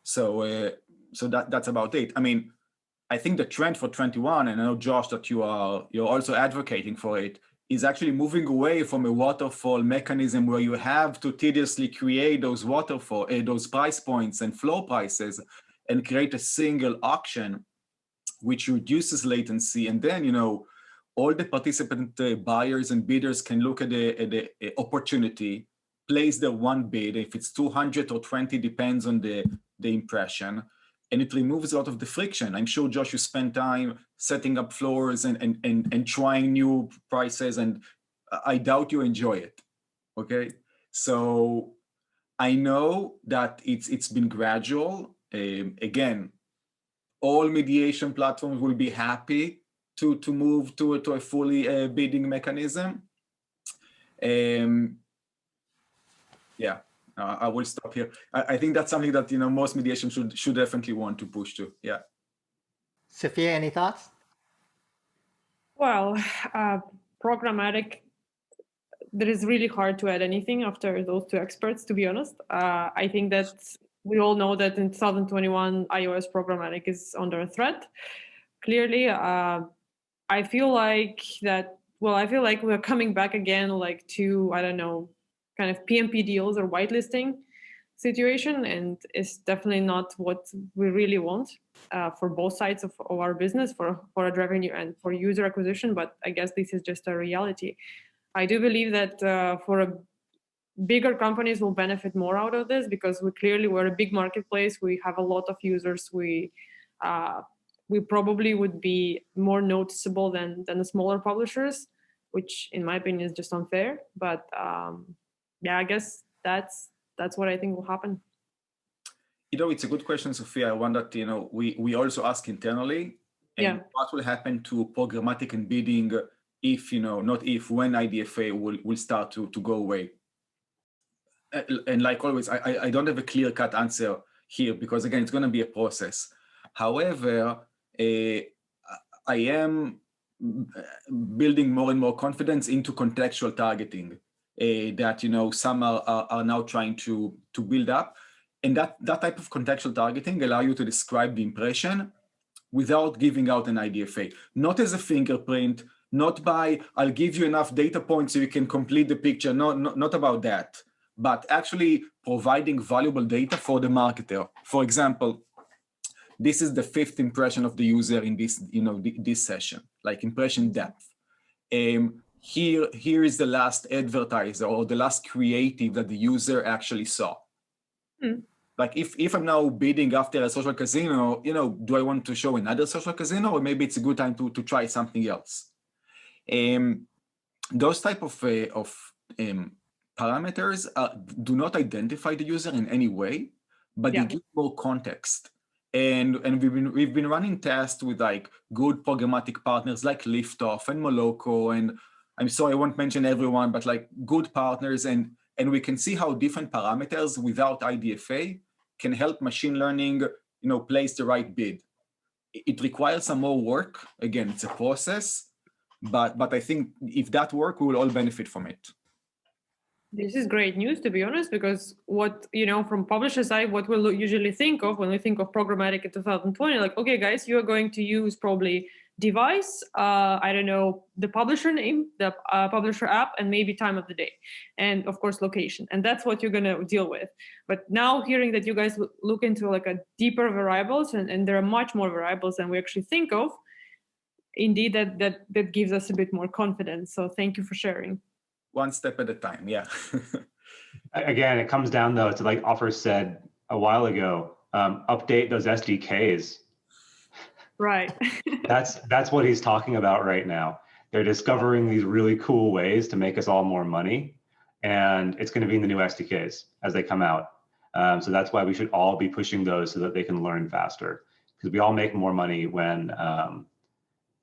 So that's about it. I think the trend for 21, and I know, Josh, that you're also advocating for it, is actually moving away from a waterfall mechanism where you have to tediously create those those price points and floor prices, and create a single auction, which reduces latency, and then all the participant buyers and bidders can look at the opportunity, place their one bid. If it's 200 or 20, depends on the impression, and it removes a lot of the friction. I'm sure, Josh, you spend time setting up floors and trying new prices, and I doubt you enjoy it. Okay, so I know that it's been gradual. Again, all mediation platforms will be happy to move to a fully bidding mechanism. Yeah, I will stop here. I think that's something that most mediation should definitely want to push to. Yeah. Sophia, any thoughts? Well, programmatic, that is really hard to add anything after those two experts, to be honest. I think that we all know that in 2021, iOS programmatic is under threat. Clearly, I feel like we're coming back again, like to, I don't know, kind of PMP deals or whitelisting situation, and it's definitely not what we really want for both sides of our business, for ad revenue and for user acquisition. But I guess this is just a reality. I do believe that for bigger companies will benefit more out of this, because we're a big marketplace. We have a lot of users. We probably would be more noticeable than the smaller publishers, which in my opinion is just unfair. But yeah, I guess that's what I think will happen. It's a good question, Sophia. One that we also ask internally. And what will happen to programmatic and bidding if not if, when IDFA will start to go away? And like always, I don't have a clear-cut answer here, because again, it's going to be a process. However, I am building more and more confidence into contextual targeting that some are now trying to build up, and that type of contextual targeting allow you to describe the impression without giving out an IDFA, not as a fingerprint, not by I'll give you enough data points so you can complete the picture, not about that, but actually providing valuable data for the marketer. For example, this is the 5th impression of the user in this, this session, like impression depth. Here is the last advertiser or the last creative that the user actually saw. Like if I'm now bidding after a social casino, do I want to show another social casino, or maybe it's a good time to try something else? Those type of parameters do not identify the user in any way, but they give more context. And we've been running tests with like good programmatic partners like Liftoff and Moloko, and I'm sorry I won't mention everyone, but like good partners, and we can see how different parameters without IDFA can help machine learning, place the right bid. It requires some more work. Again, it's a process, but I think if that works, we will all benefit from it. This is great news, to be honest, because what, from publisher side, what we'll usually think of when we think of programmatic in 2020, like, okay, guys, you are going to use probably device, I don't know, the publisher name, the publisher app, and maybe time of the day, and of course location. And that's what you're going to deal with. But now hearing that you guys look into like a deeper variables, and there are much more variables than we actually think of, indeed that gives us a bit more confidence. So thank you for sharing. One step at a time, yeah. Again, it comes down though to, like Offer said a while ago, update those SDKs. Right. That's what he's talking about right now. They're discovering these really cool ways to make us all more money, and it's going to be in the new SDKs as they come out. So that's why we should all be pushing those so that they can learn faster, because we all make more money when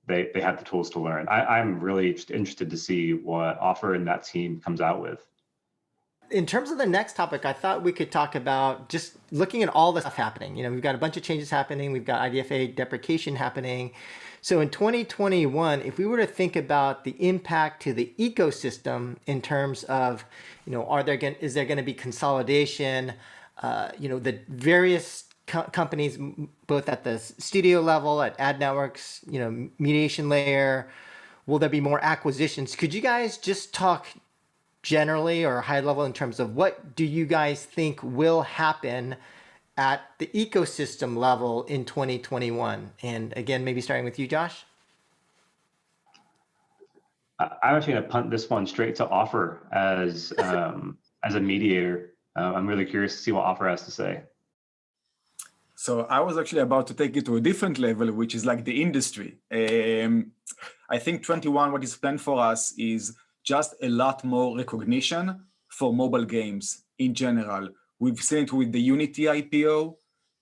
they have the tools to learn. I'm really interested to see what Offer and that team comes out with. In terms of the next topic, I thought we could talk about just looking at all the stuff happening. You know, we've got a bunch of changes happening. We've got IDFA deprecation happening. So in 2021, if we were to think about the impact to the ecosystem in terms of, you know, is there going to be consolidation? You know, the various companies, both at the studio level, at ad networks, you know, mediation layer, will there be more acquisitions? Could you guys just talk generally or high level in terms of what do you guys think will happen at the ecosystem level in 2021? And again, maybe starting with you, Josh. I'm actually going to punt this one straight to Offer as a mediator. I'm really curious to see what Offer has to say. So I was actually about to take it to a different level, which is like the industry. I think 21, what is planned for us is just a lot more recognition for mobile games in general. We've seen it with the Unity IPO.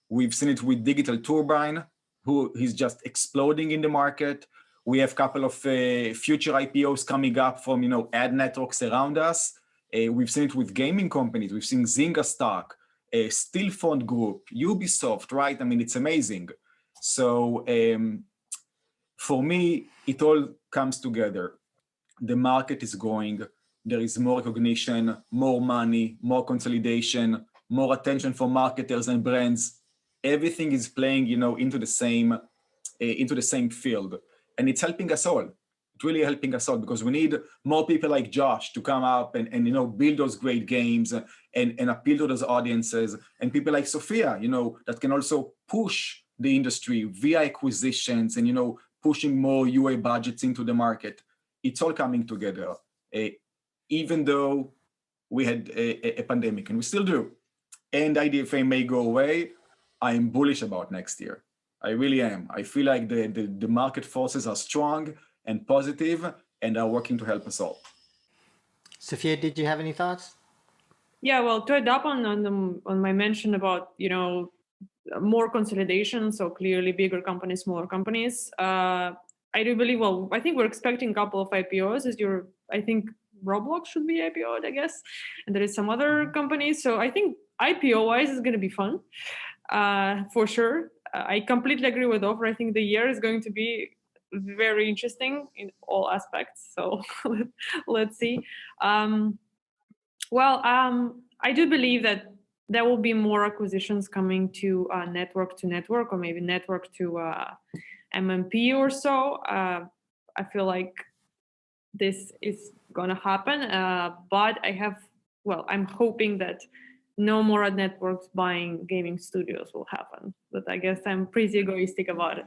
We've seen it with Digital Turbine, who is just exploding in the market. We have a couple of future IPOs coming up from, you know, ad networks around us. We've seen it with gaming companies. We've seen Zynga Stock, Stillfront Group, Ubisoft, right? I mean, it's amazing. So for me, it all comes together. The market is growing. There is more recognition, more money, more consolidation, more attention for marketers and brands. Everything is playing, you know, into the same field, and it's helping us all. It's really helping us all because we need more people like Josh to come up and you know, build those great games and appeal to those audiences, and people like Sophia, you know, that can also push the industry via acquisitions and, you know, pushing more UA budgets into the market. It's all coming together, even though we had a pandemic, and we still do. And IDFA may go away. I am bullish about next year. I really am. I feel like the market forces are strong and positive and are working to help us all. Sophia, did you have any thoughts? Yeah, well, to add up on my mention about, you know, more consolidation, so clearly bigger companies, smaller companies. I do believe, well, I think we're expecting a couple of IPOs. I think Roblox should be IPO'd, I guess, and there is some other companies. So I think IPO-wise is going to be fun, for sure. I completely agree with Offer. I think the year is going to be very interesting in all aspects. So let's see. I do believe that there will be more acquisitions coming to network, or maybe network to MMP or so. I feel like this is going to happen, but I'm hoping that no more ad networks buying gaming studios will happen. But I guess I'm pretty egoistic about it.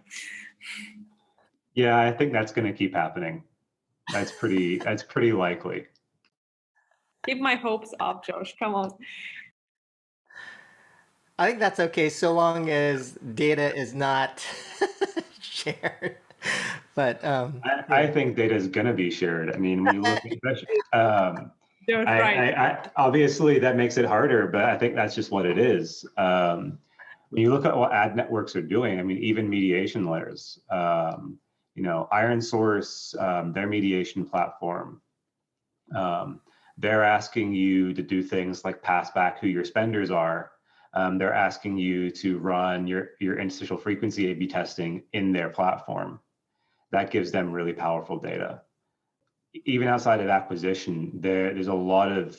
Yeah, I think that's going to keep happening. That's pretty likely. Keep my hopes up, Josh. Come on. I think that's okay so long as data is not shared. But I think data is going to be shared. I mean, when you look at obviously that makes it harder, but I think that's just what it is. When you look at what ad networks are doing, I mean, even mediation layers, you know, Iron Source, their mediation platform, they're asking you to do things like pass back who your spenders are. They're asking you to run your interstitial frequency A/B testing in their platform. That gives them really powerful data. Even outside of acquisition, there's a lot of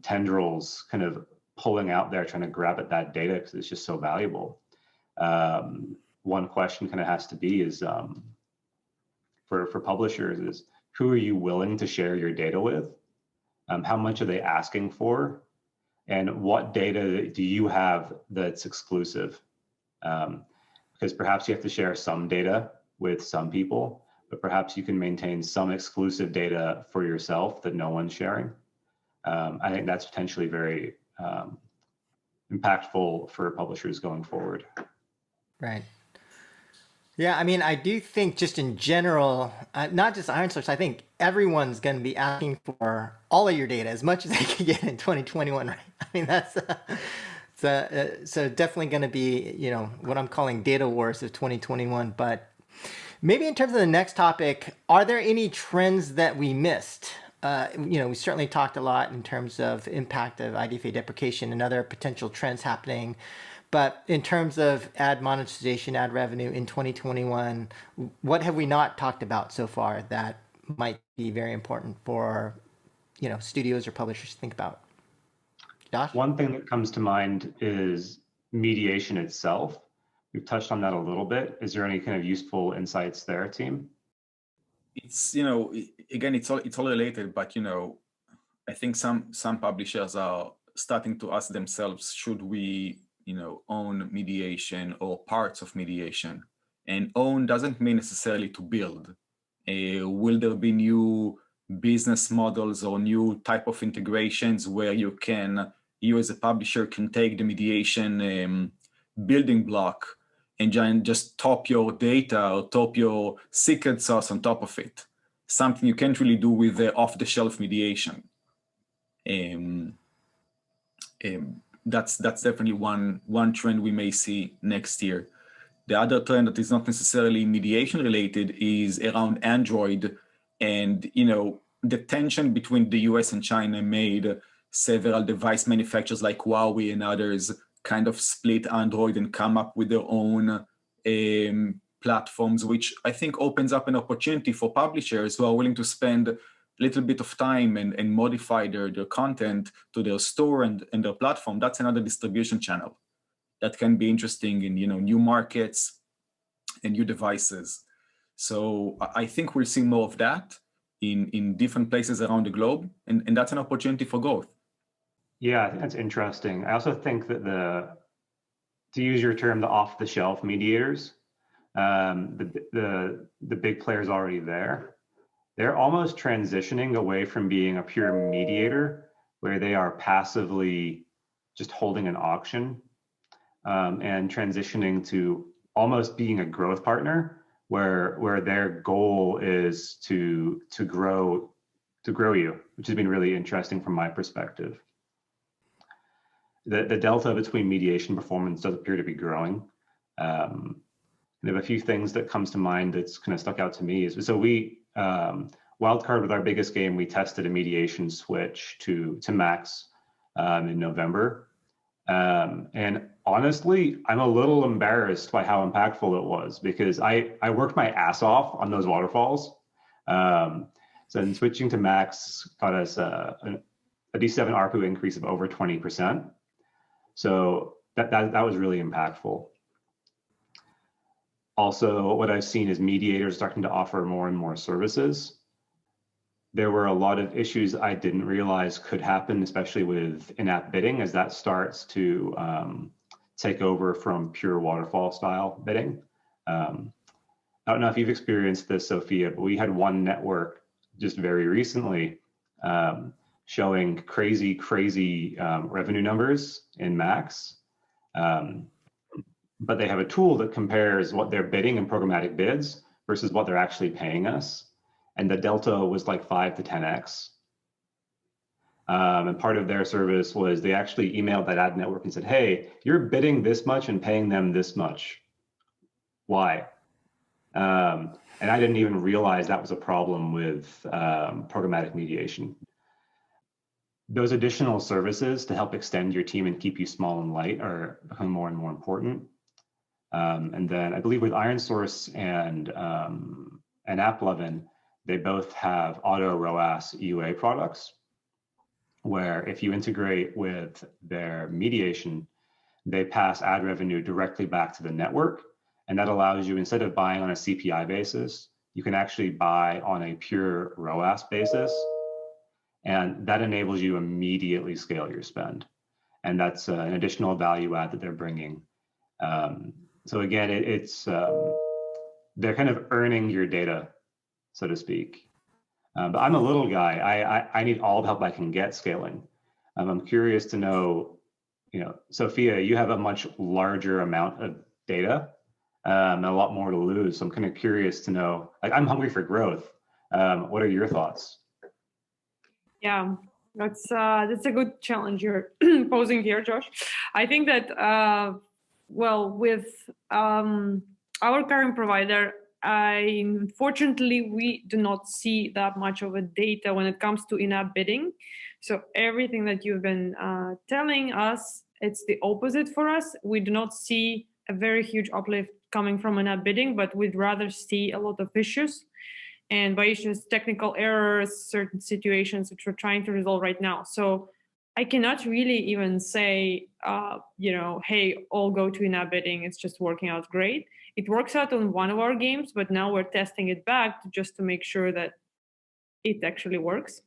tendrils kind of pulling out there, trying to grab at that data because it's just so valuable. One question kind of has to be is, for publishers is, who are you willing to share your data with? How much are they asking for? And what data do you have that's exclusive? Because perhaps you have to share some data with some people, but perhaps you can maintain some exclusive data for yourself that no one's sharing. I think that's potentially very impactful for publishers going forward. Right. Yeah, I mean, I do think just in general, not just ironSource, I think everyone's going to be asking for all of your data as much as they can get in 2021, right? I mean, that's so definitely going to be, you know, what I'm calling data wars of 2021. But maybe in terms of the next topic, are there any trends that we missed? You know, we certainly talked a lot in terms of impact of IDFA deprecation and other potential trends happening. But in terms of ad monetization, ad revenue in 2021, what have we not talked about so far that might be very important for, you know, studios or publishers to think about? Josh? One thing that comes to mind is mediation itself. We've touched on that a little bit. Is there any kind of useful insights there, team? It's, you know, again, it's all related, but, you know, I think some publishers are starting to ask themselves, should we, you know, own mediation or parts of mediation? And own doesn't mean necessarily to build. Will there be new business models or new type of integrations where you as a publisher can take the mediation building block and just top your data or top your secret sauce on top of it? Something you can't really do with off-the-shelf mediation. That's definitely one trend we may see next year. The other trend that is not necessarily mediation related is around Android, and, you know, the tension between the US and China made several device manufacturers like Huawei and others kind of split Android and come up with their own platforms, which I think opens up an opportunity for publishers who are willing to spend a little bit of time and modify their content to their store and their platform. That's another distribution channel that can be interesting in, you know, new markets and new devices. So I think we'll see more of that in different places around the globe, and that's an opportunity for growth. Yeah, I think that's interesting. I also think that to use your term, the off-the-shelf mediators, the big players already there, they're almost transitioning away from being a pure mediator, where they are passively just holding an auction, and transitioning to almost being a growth partner, where their goal is to grow you, which has been really interesting from my perspective. The delta between mediation performance does appear to be growing. And there are a few things that comes to mind that's kind of stuck out to me. So we, Wildcard with our biggest game, we tested a mediation switch to Max in November. And honestly, I'm a little embarrassed by how impactful it was, because I worked my ass off on those waterfalls. So in switching to Max got us a D7 ARPU increase of over 20%. So that was really impactful. Also, what I've seen is mediators starting to offer more and more services. There were a lot of issues I didn't realize could happen, especially with in-app bidding, as that starts to take over from pure waterfall style bidding. I don't know if you've experienced this, Sophia, but we had one network just very recently showing crazy revenue numbers in Max. But they have a tool that compares what they're bidding in programmatic bids versus what they're actually paying us. And the delta was like 5 to 10x. And part of their service was they actually emailed that ad network and said, hey, you're bidding this much and paying them this much. Why? And I didn't even realize that was a problem with programmatic mediation. Those additional services to help extend your team and keep you small and light are becoming more and more important. And then I believe with ironSource and AppLovin, they both have auto ROAS UA products, where if you integrate with their mediation, they pass ad revenue directly back to the network. And that allows you, instead of buying on a CPI basis, you can actually buy on a pure ROAS basis, and that enables you immediately scale your spend. And that's an additional value add that they're bringing. So again, they're kind of earning your data, so to speak. But I'm a little guy. I need all the help I can get scaling. I'm curious to know, Sophia, you have a much larger amount of data and a lot more to lose. So I'm kind of curious to know, like, I'm hungry for growth. What are your thoughts? Yeah, that's a good challenge you're posing here, Josh. I think that with our current provider, unfortunately we do not see that much of a data when it comes to in-app bidding. So everything that you've been telling us, it's the opposite for us. We do not see a very huge uplift coming from in-app bidding, but we'd rather see a lot of issues. And by issues, technical errors, certain situations which we're trying to resolve right now. So I cannot really even say, hey, all go to in-app bidding. It's just working out great. It works out on one of our games, but now we're testing it back just to make sure that it actually works.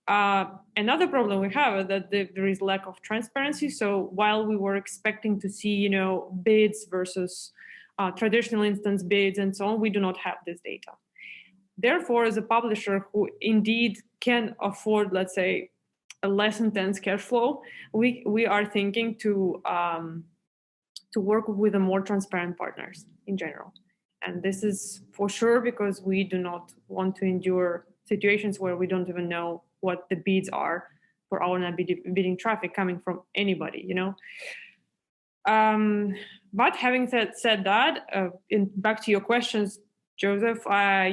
Another problem we have is that there is lack of transparency. So while we were expecting to see, bids versus traditional instance bids and so on, we do not have this data. Therefore, as a publisher who indeed can afford, let's say, a less intense cash flow, we are thinking to work with the more transparent partners in general. And this is for sure because we do not want to endure situations where we don't even know what the bids are for our bidding traffic coming from anybody, But having said that, back to your questions, Joseph,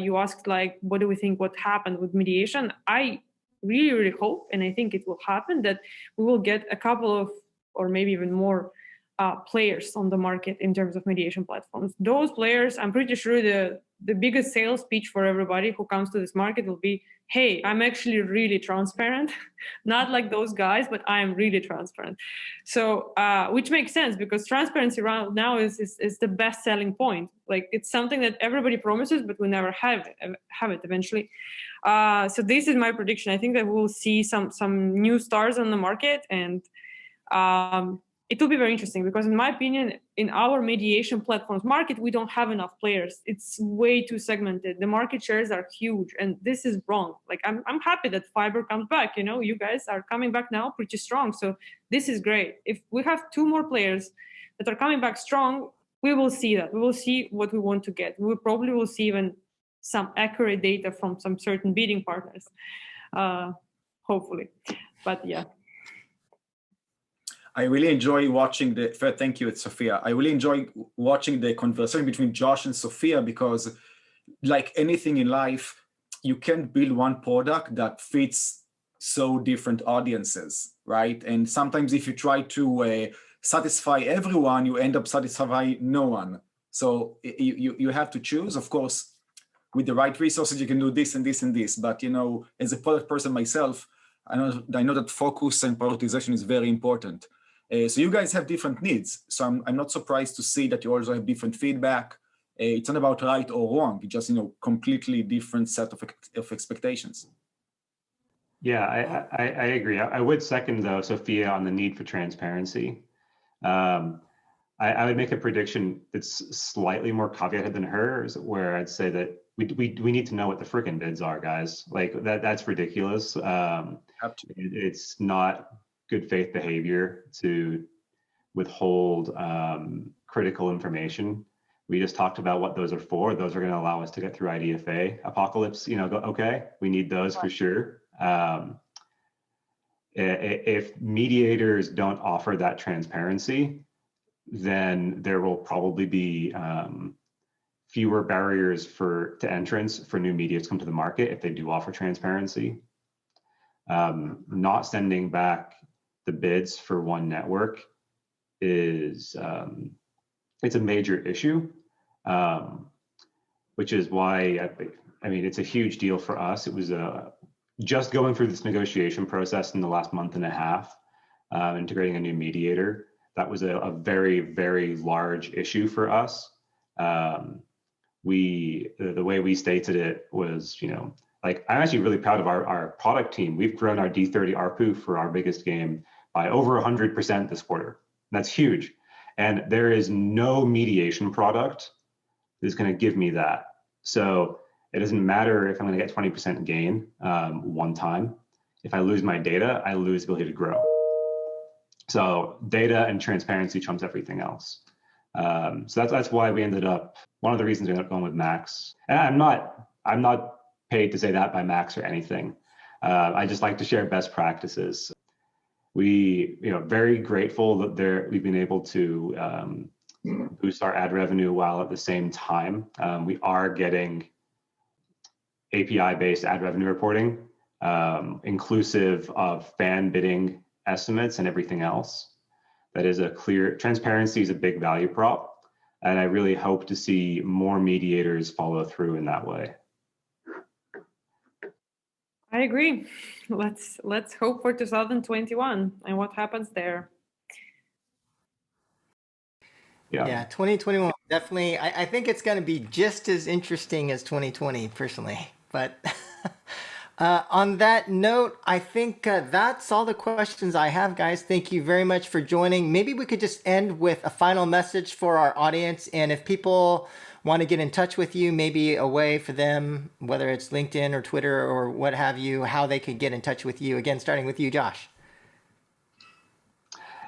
you asked, what do we think what happened with mediation? I really, really hope, and I think it will happen, that we will get a couple of, or maybe even more, players on the market in terms of mediation platforms. Those players, I'm pretty sure the biggest sales pitch for everybody who comes to this market will be, hey, I'm actually really transparent. Not like those guys, but I am really transparent. So, which makes sense because transparency right now is the best selling point. Like, it's something that everybody promises, but we never have it eventually. So this is my prediction. I think that we'll see some new stars on the market, and it will be very interesting because, in my opinion, in our mediation platforms market, we don't have enough players. It's way too segmented. The market shares are huge, and this is wrong. Like, I'm happy that Fiverr comes back. You guys are coming back now pretty strong. So this is great. If we have two more players that are coming back strong, we will see that. We will see what we want to get. We probably will see even some accurate data from some certain bidding partners, hopefully. But yeah. I really enjoy watching thank you, it's Sophia. I really enjoy watching the conversation between Josh and Sophia because, like anything in life, you can't build one product that fits so different audiences, right? And sometimes if you try to satisfy everyone, you end up satisfying no one. So you have to choose. Of course, with the right resources, you can do this and this and this. But, as a product person myself, I know that focus and prioritization is very important. So you guys have different needs. So I'm not surprised to see that you also have different feedback. It's not about right or wrong. It's just, completely different set of expectations. Yeah, I agree. I would second, though, Sophia, on the need for transparency. I would make a prediction that's slightly more caveated than hers, where I'd say that we need to know what the freaking bids are, guys. Like, that's ridiculous. It's not good faith behavior to withhold critical information. We just talked about what those are for. Those are going to allow us to get through IDFA apocalypse. Okay, we need those for sure. If mediators don't offer that transparency, then there will probably be fewer barriers to entrance for new media to come to the market if they do offer transparency. Not sending back the bids for one network is it's a major issue, which is why it's a huge deal for us. It was just going through this negotiation process in the last month and a half, integrating a new mediator. That was a very, very large issue for us. the way we stated it was, like, I'm actually really proud of our product team. We've grown our D30 ARPU for our biggest game by over 100% this quarter. That's huge. And there is no mediation product that's going to give me that. So it doesn't matter if I'm going to get 20% gain one time. If I lose my data, I lose the ability to grow. So data and transparency trumps everything else. So that's why we ended up, one of the reasons we ended up going with Max. And I'm not paid to say that by Max or anything. I just like to share best practices. We, very grateful that we've been able to boost our ad revenue while at the same time we are getting API-based ad revenue reporting, inclusive of fan bidding estimates and everything else. That is transparency is a big value prop. And I really hope to see more mediators follow through in that way. I agree. Let's hope for 2021 and what happens there. Yeah, 2021, definitely. I think it's going to be just as interesting as 2020, personally. But on that note, I think that's all the questions I have, guys. Thank you very much for joining. Maybe we could just end with a final message for our audience. And if people want to get in touch with you, maybe a way for them, whether it's LinkedIn or Twitter or what have you, how they could get in touch with you. Again, starting with you, Josh.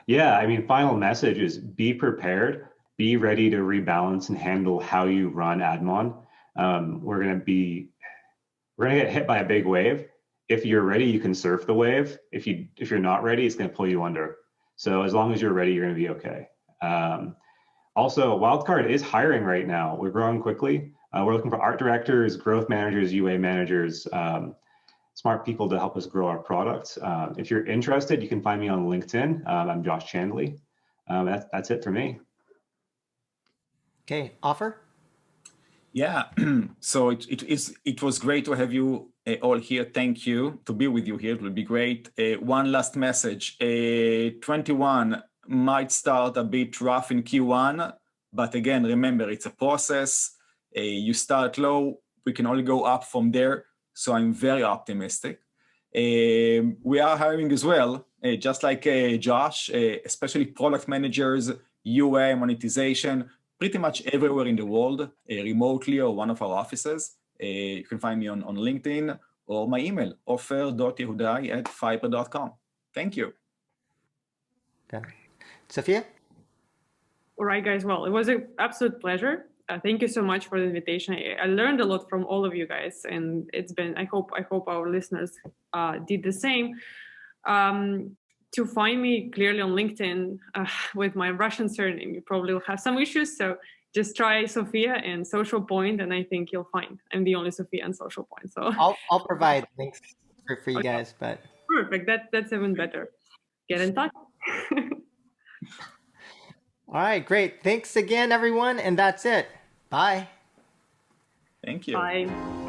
Yeah, I mean, final message is be prepared. Be ready to rebalance and handle how you run AdMon. We're going to get hit by a big wave. If you're ready, you can surf the wave. If you're not ready, it's going to pull you under. So as long as you're ready, you're going to be okay. Also, Wildcard is hiring right now. We're growing quickly. We're looking for art directors, growth managers, UA managers, smart people to help us grow our products. If you're interested, you can find me on LinkedIn. I'm Josh Chandley. That's it for me. Okay, Offer? Yeah, so it was great to have you all here. Thank you to be with you here. It will be great. One last message. 21 might start a bit rough in Q1, but again, remember, it's a process. You start low, we can only go up from there. So I'm very optimistic. We are hiring as well, just like Josh, especially product managers, UA, monetization, pretty much everywhere in the world, remotely or one of our offices. You can find me on LinkedIn or my email, offer.yehudai@fiber.com. Thank you. Okay. Sophia? All right, guys. Well, it was an absolute pleasure. Thank you so much for the invitation. I learned a lot from all of you guys, and it's been, I hope our listeners did the same. To find me clearly on LinkedIn with my Russian surname, you probably will have some issues. So just try Sophia and Social Point, and I think you'll find I'm the only Sophia on Social Point. So I'll provide links for you guys, but perfect. That's even better. Get in touch. all right, great. Thanks again, everyone, and that's it. Bye. Thank you. Bye.